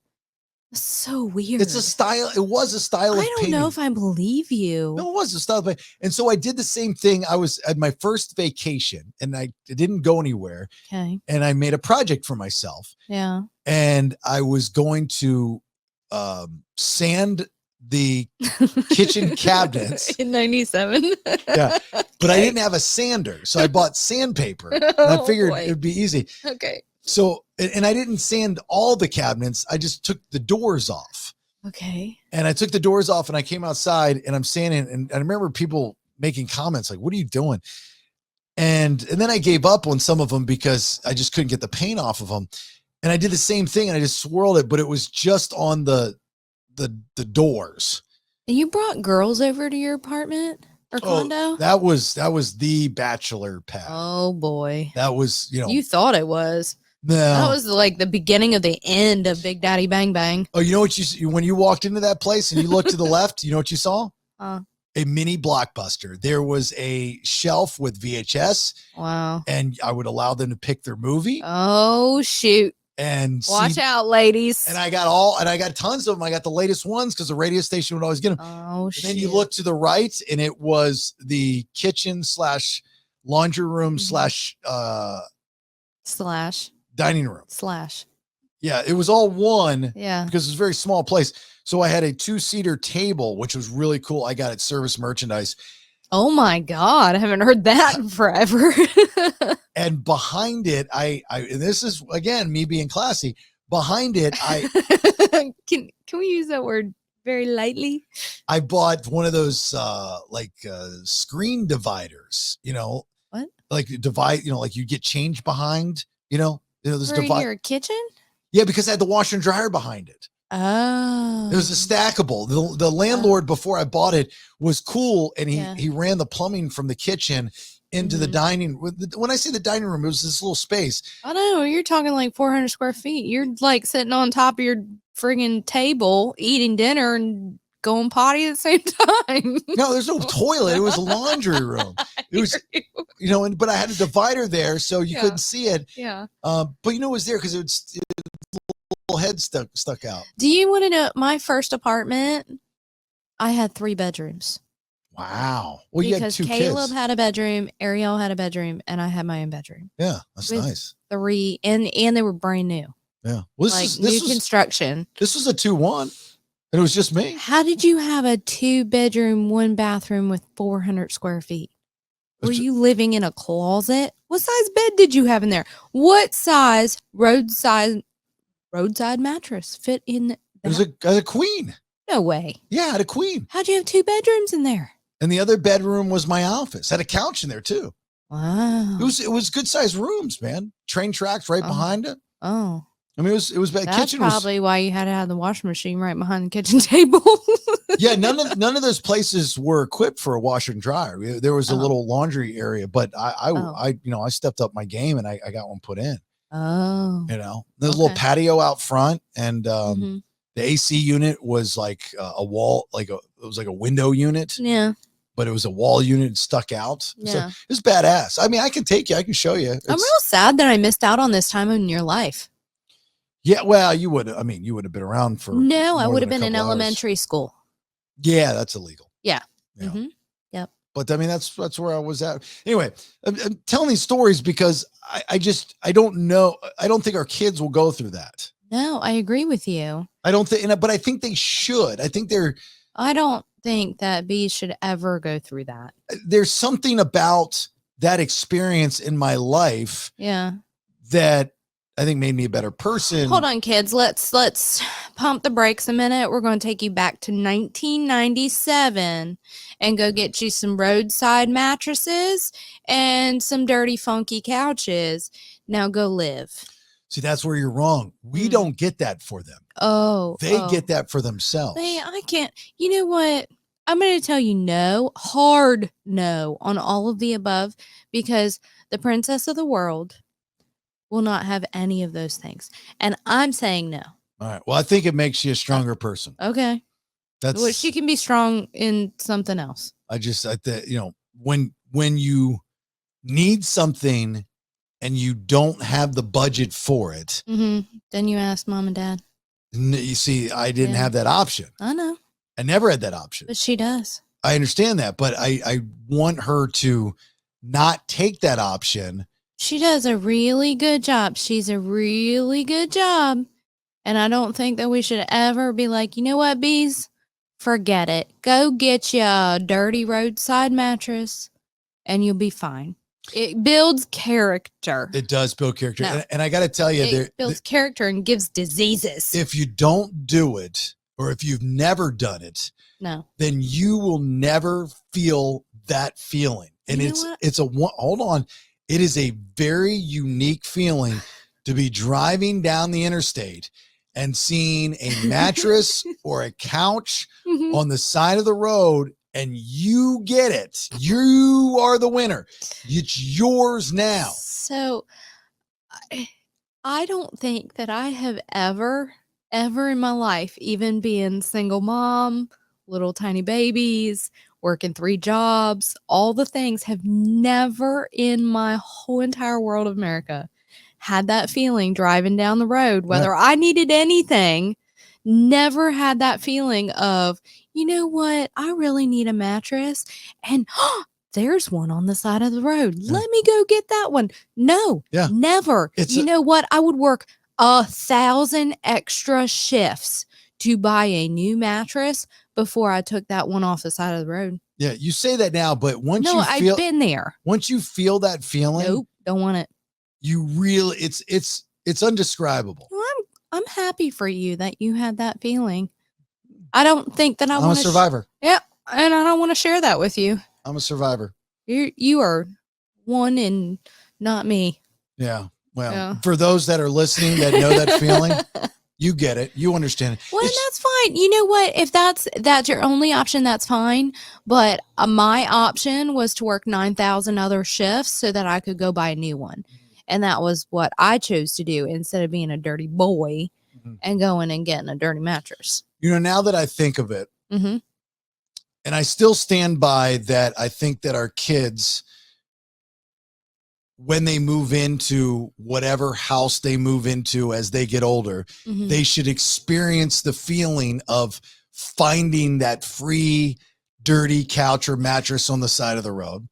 That's so weird. It's a style. It was a style of painting. I don't know if I believe you. No, it was a style of painting. And so I did the same thing. I was at my first vacation, and I didn't go anywhere. Okay. And I made a project for myself. Yeah. And I was going to sand the kitchen cabinets in 97. Yeah. But I didn't have a sander. So I bought sandpaper. And I figured it'd be easy. Okay. So, and I didn't sand all the cabinets. I just took the doors off. Okay. And I took the doors off, and I came outside, and I'm sanding. And I remember people making comments like, what are you doing? And then I gave up on some of them because I just couldn't get the paint off of them. And I did the same thing and I just swirled it, but it was just on the doors. And you brought girls over to your apartment or condo? That was the bachelor pad. Oh boy. That was, you thought it was. No. That was like the beginning of the end of Big Daddy Bang Bang. Oh, you know what when you walked into that place and you looked to the left, you know what you saw? A mini Blockbuster. There was a shelf with VHS. Wow. And I would allow them to pick their movie. Oh shoot. And watch out, ladies. And I got tons of them. I got the latest ones because the radio station would always get them. Oh shit. And then you look to the right and it was the kitchen / laundry room / dining room / yeah, it was all one. Yeah, because it's a very small place. So I had a 2-seater table, which was really cool. I got it Service Merchandise. Oh my god, I haven't heard that in forever. And behind it, and this is again me being classy. Behind it, can we use that word very lightly? I bought one of those screen dividers. What? Like divide. Like you get change behind. This for your kitchen. Yeah, because I had the washer and dryer behind it. Oh, it was a stackable. The landlord before I bought it was cool, and he ran the plumbing from the kitchen into the dining. When I say the dining room, it was this little space. I know you're talking like 400 square feet. You're like sitting on top of your friggin' table, eating dinner and going potty at the same time. No, there's no toilet. It was a laundry room. It was, but I had a divider there, so you couldn't see it. Yeah. But it was there because it's little head stuck out. Do you want to know my first apartment? I had 3 bedrooms. Wow. Well, you had 2 Caleb kids. had a bedroom, Ariel had a bedroom, and I had my own bedroom. Yeah, that's nice. 3, and they were brand new. Yeah. Well, this was construction. This was a 2-1, and it was just me. How did you have a 2-bedroom, 1-bathroom with 400 square feet? Were you living in a closet? What size bed did you have in there? What size roadside mattress fit in that? It was a queen. No way. Yeah, I had a queen. How'd you have 2 bedrooms in there? And the other bedroom was my office. Had a couch in there too. Wow. It was good sized rooms, man. Train tracks right behind it. Oh. I mean, it was bad. That's Kitchen probably why you had to have the washing machine right behind the kitchen table. Yeah, none of those places were equipped for a washer and dryer. There was a little laundry area, but I stepped up my game and I got one put in. Oh. There's a little patio out front, and the AC unit was like a wall, it was like a window unit. Yeah. But it was a wall unit stuck out. Yeah. So it was badass. I mean, I can take you. I can show you. I'm real sad that I missed out on this time in your life. Yeah, well, you would have been around for. No, I would have been in elementary school. Yeah, that's illegal. Yeah. Yeah. Yep. But I mean, that's where I was at. Anyway, I'm telling these stories because I don't know. I don't think our kids will go through that. No, I agree with you. I don't think, but I think they should. I don't think that bees should ever go through that. There's something about that experience in my life. Yeah. That I think made me a better person. Hold on, kids. Let's pump the brakes a minute. We're going to take you back to 1997 and go get you some roadside mattresses and some dirty, funky couches. Now go live. See, that's where you're wrong. We don't get that for them. They get that for themselves. I can't. You know what? I'm going to tell you hard no on all of the above, because the princess of the world will not have any of those things. And I'm saying no. All right. Well, I think it makes you a stronger person. Okay. Well, she can be strong in something else. When you need something and you don't have the budget for it. Mm-hmm. Then you ask mom and dad. You see, I didn't have that option. I know. I never had that option. But she does. I understand that, but I want her to not take that option. She does a really good job. She's a really good job. And I don't think that we should ever be like, you know what, bees? Forget it. Go get you a dirty roadside mattress and you'll be fine. It builds character. It does build character. No. And I got to tell you, it builds character and gives diseases. If you don't do it, or if you've never done it, then you will never feel that feeling. And hold on. It is a very unique feeling to be driving down the interstate and seeing a mattress or a couch on the side of the road, and you get it. You are the winner. It's yours now. So I don't think that I have ever in my life, even being single mom, little tiny babies, working 3 jobs, all the things, have never in my whole entire world of America had that feeling driving down the road, whether I needed anything. Never had that feeling of, you know what, I really need a mattress, and there's one on the side of the road. Let me go get that one. No, never. You know what? I would work 1,000 extra shifts to buy a new mattress before I took that one off the side of the road. Yeah, you say that now, but I've been there. Once you feel that feeling, nope, don't want it. You really, it's undescribable. Well, I'm happy for you that you had that feeling. I don't think that I'm a survivor. Yeah, and I don't want to share that with you. I'm a survivor. You are one and not me. Yeah. Well, for those that are listening that know that feeling, you get it. You understand it. Well, that's fine. You know what? If that's your only option, that's fine. But my option was to work 9,000 other shifts so that I could go buy a new one. And that was what I chose to do instead of being a dirty boy and going and getting a dirty mattress. You know, now that I think of it, and I still stand by that, I think that our kids, when they move into whatever house they move into as they get older, they should experience the feeling of finding that free, dirty couch or mattress on the side of the road.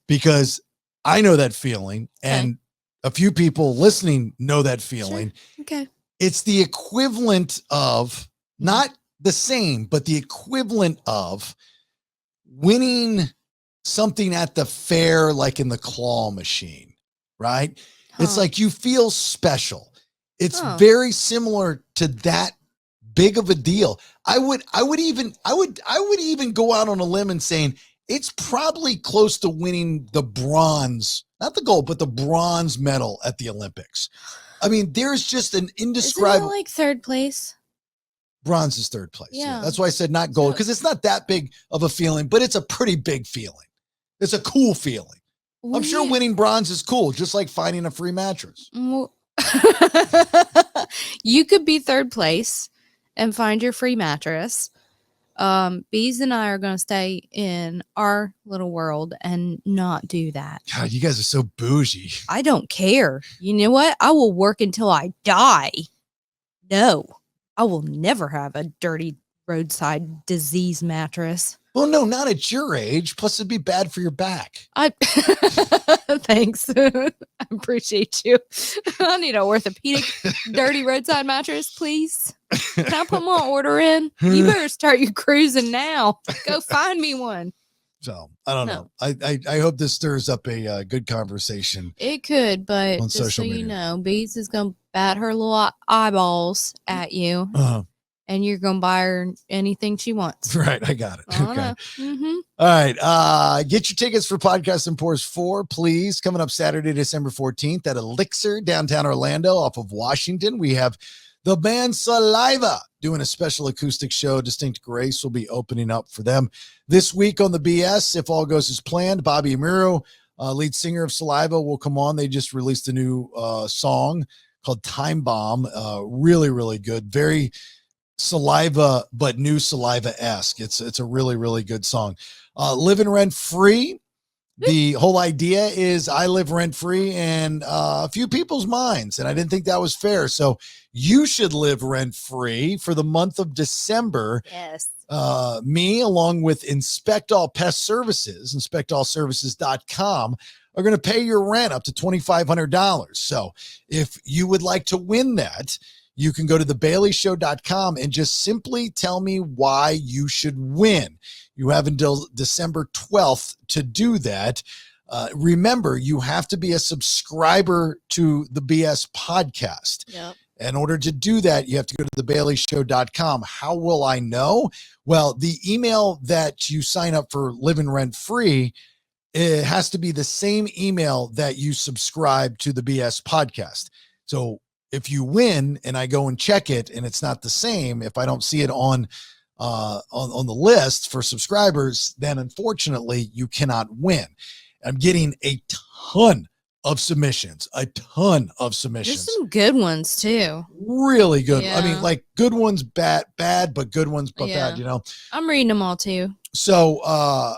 Because I know that feeling, and a few people listening know that feeling. Sure. Okay. It's the equivalent of, not the same, but the equivalent of winning something at the fair, like in the claw machine, right? It's like you feel special. It's very similar to that big of a deal. I would even go out on a limb and saying it's probably close to winning the bronze, not the gold, but the bronze medal at the Olympics. I mean, there's just an indescribable. Isn't it like third place? Bronze is third place. Yeah. That's why I said not gold, because it's not that big of a feeling, but it's a pretty big feeling. It's a cool feeling. I'm sure winning bronze is cool, just like finding a free mattress. Well, you could be third place and find your free mattress. Bees and I are going to stay in our little world and not do that. God, you guys are so bougie. I don't care. You know what? I will work until I die. No, I will never have a dirty roadside disease mattress. Well, no, not at your age. Plus, it'd be bad for your back. Thanks. I appreciate you. I need a orthopedic dirty roadside mattress, please. Can I put my order in? You better start your cruising now. Go find me one. So I don't know. I hope this stirs up a good conversation. It could, but on just social so media. you know, Bees is gonna bat her little eyeballs at you, and you're gonna buy her anything she wants. Right, I got it. Okay. Mm-hmm. All right. Get your tickets for Podcast and Pours 4, please. Coming up Saturday, December 14th at Elixir, downtown Orlando, off of Washington. We have the band Saliva doing a special acoustic show. Distinct Grace will be opening up for them this week on the BS. If all goes as planned, Bobby Amiro, lead singer of Saliva, will come on. They just released a new song called Time Bomb. Really, really good. Very Saliva, but new Saliva-esque. It's a really, really good song. Living Rent Free. The whole idea is I live rent free in a few people's minds, and I didn't think that was fair. So you should live rent free for the month of December. Yes. Me, along with Inspect All Pest Services, inspectallservices.com, are going to pay your rent up to $2,500. So if you would like to win that, you can go to thebaileyshow.com and just simply tell me why you should win. You have until December 12th to do that. Remember, you have to be a subscriber to the BS podcast. Yep. In order to do that, you have to go to thebaileyshow.com. How will I know? Well, the email that you sign up for Living Rent Free, it has to be the same email that you subscribe to the BS podcast. So if you win and I go and check it and it's not the same, if I don't see it on the list for subscribers, then unfortunately you cannot win. I'm getting a ton of submissions. There's some good ones too. Really good. Yeah. I mean, like good ones, bad, but good ones, but Yeah. bad, you know? I'm reading them all too. So,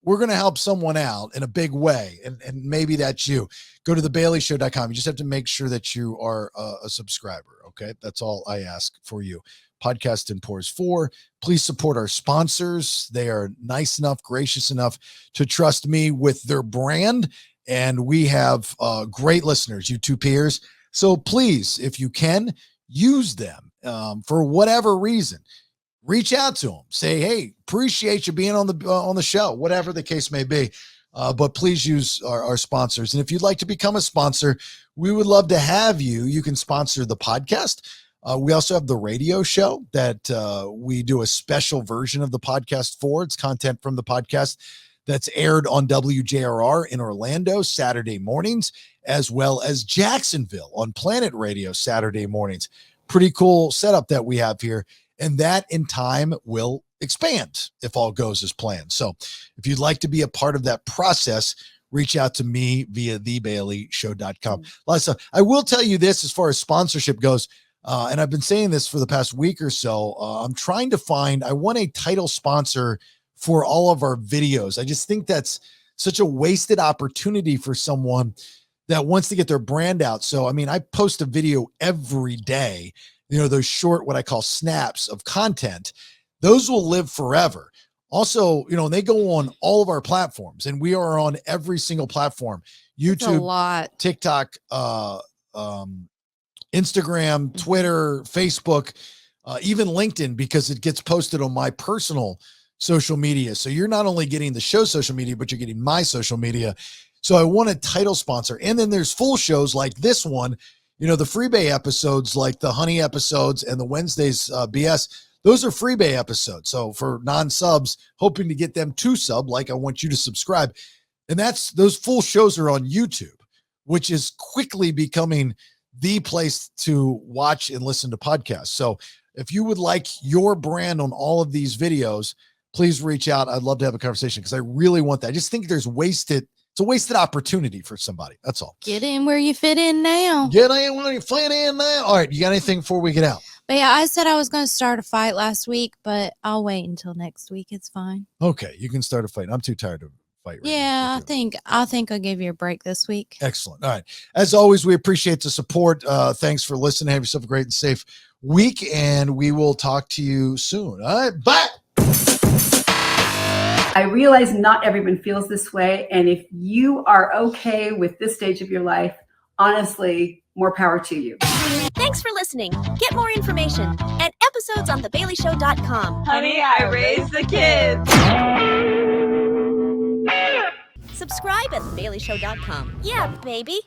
we're going to help someone out in a big way. And maybe that's you. Go to thebaileyshow.com. You just have to make sure that you are a subscriber. Okay. That's all I ask for you. Podcast and Pours 4. Please support our sponsors. They are nice enough, gracious enough to trust me with their brand. And we have great listeners, you two peers. So please, if you can, use them for whatever reason. Reach out to them. Say, hey, appreciate you being on the show, whatever the case may be. But please use our sponsors. And if you'd like to become a sponsor, we would love to have you. You can sponsor the podcast. We also have the radio show that we do a special version of the podcast for. It's content from the podcast that's aired on WJRR in Orlando Saturday mornings, as well as Jacksonville on Planet Radio Saturday mornings. Pretty cool setup that we have here. And that in time will expand if all goes as planned. So if you'd like to be a part of that process, reach out to me via thebaileyshow.com. A lot of stuff. I will tell you this as far as sponsorship goes, and I've been saying this for the past week or so. I'm trying to find, I want a title sponsor for all of our videos. I just think that's such a wasted opportunity for someone that wants to get their brand out. So, I mean, I post a video every day. You know, those short, what I call snaps of content, those will live forever. Also, you know, they go on all of our platforms, and we are on every single platform: YouTube, TikTok, Instagram, Twitter, Facebook, even LinkedIn, because it gets posted on my personal social media. So you're not only getting the show social media, but you're getting my social media. So I want a title sponsor. And then there's full shows like this one. You know, the Freebay episodes, like the Honey episodes and the Wednesdays BS, those are Freebay episodes. So for non-subs, hoping to get them to sub, like I want you to subscribe. And those full shows are on YouTube, which is quickly becoming the place to watch and listen to podcasts. So if you would like your brand on all of these videos, please reach out. I'd love to have a conversation because I really want that. I just think it's a wasted opportunity for somebody. That's all. Get in where you fit in now. Get in where you fit in now. All right. You got anything before we get out? But yeah, I said I was going to start a fight last week, but I'll wait until next week. It's fine. Okay. You can start a fight. I'm too tired to fight. Right now. I think I'll give you a break this week. Excellent. All right. As always, we appreciate the support. Thanks for listening. Have yourself a great and safe week, and we will talk to you soon. All right. Bye. I realize not everyone feels this way. And if you are okay with this stage of your life, honestly, more power to you. Thanks for listening. Get more information and episodes on thebaileyshow.com. Honey, I raised the kids. Subscribe at thebaileyshow.com. Yeah, baby.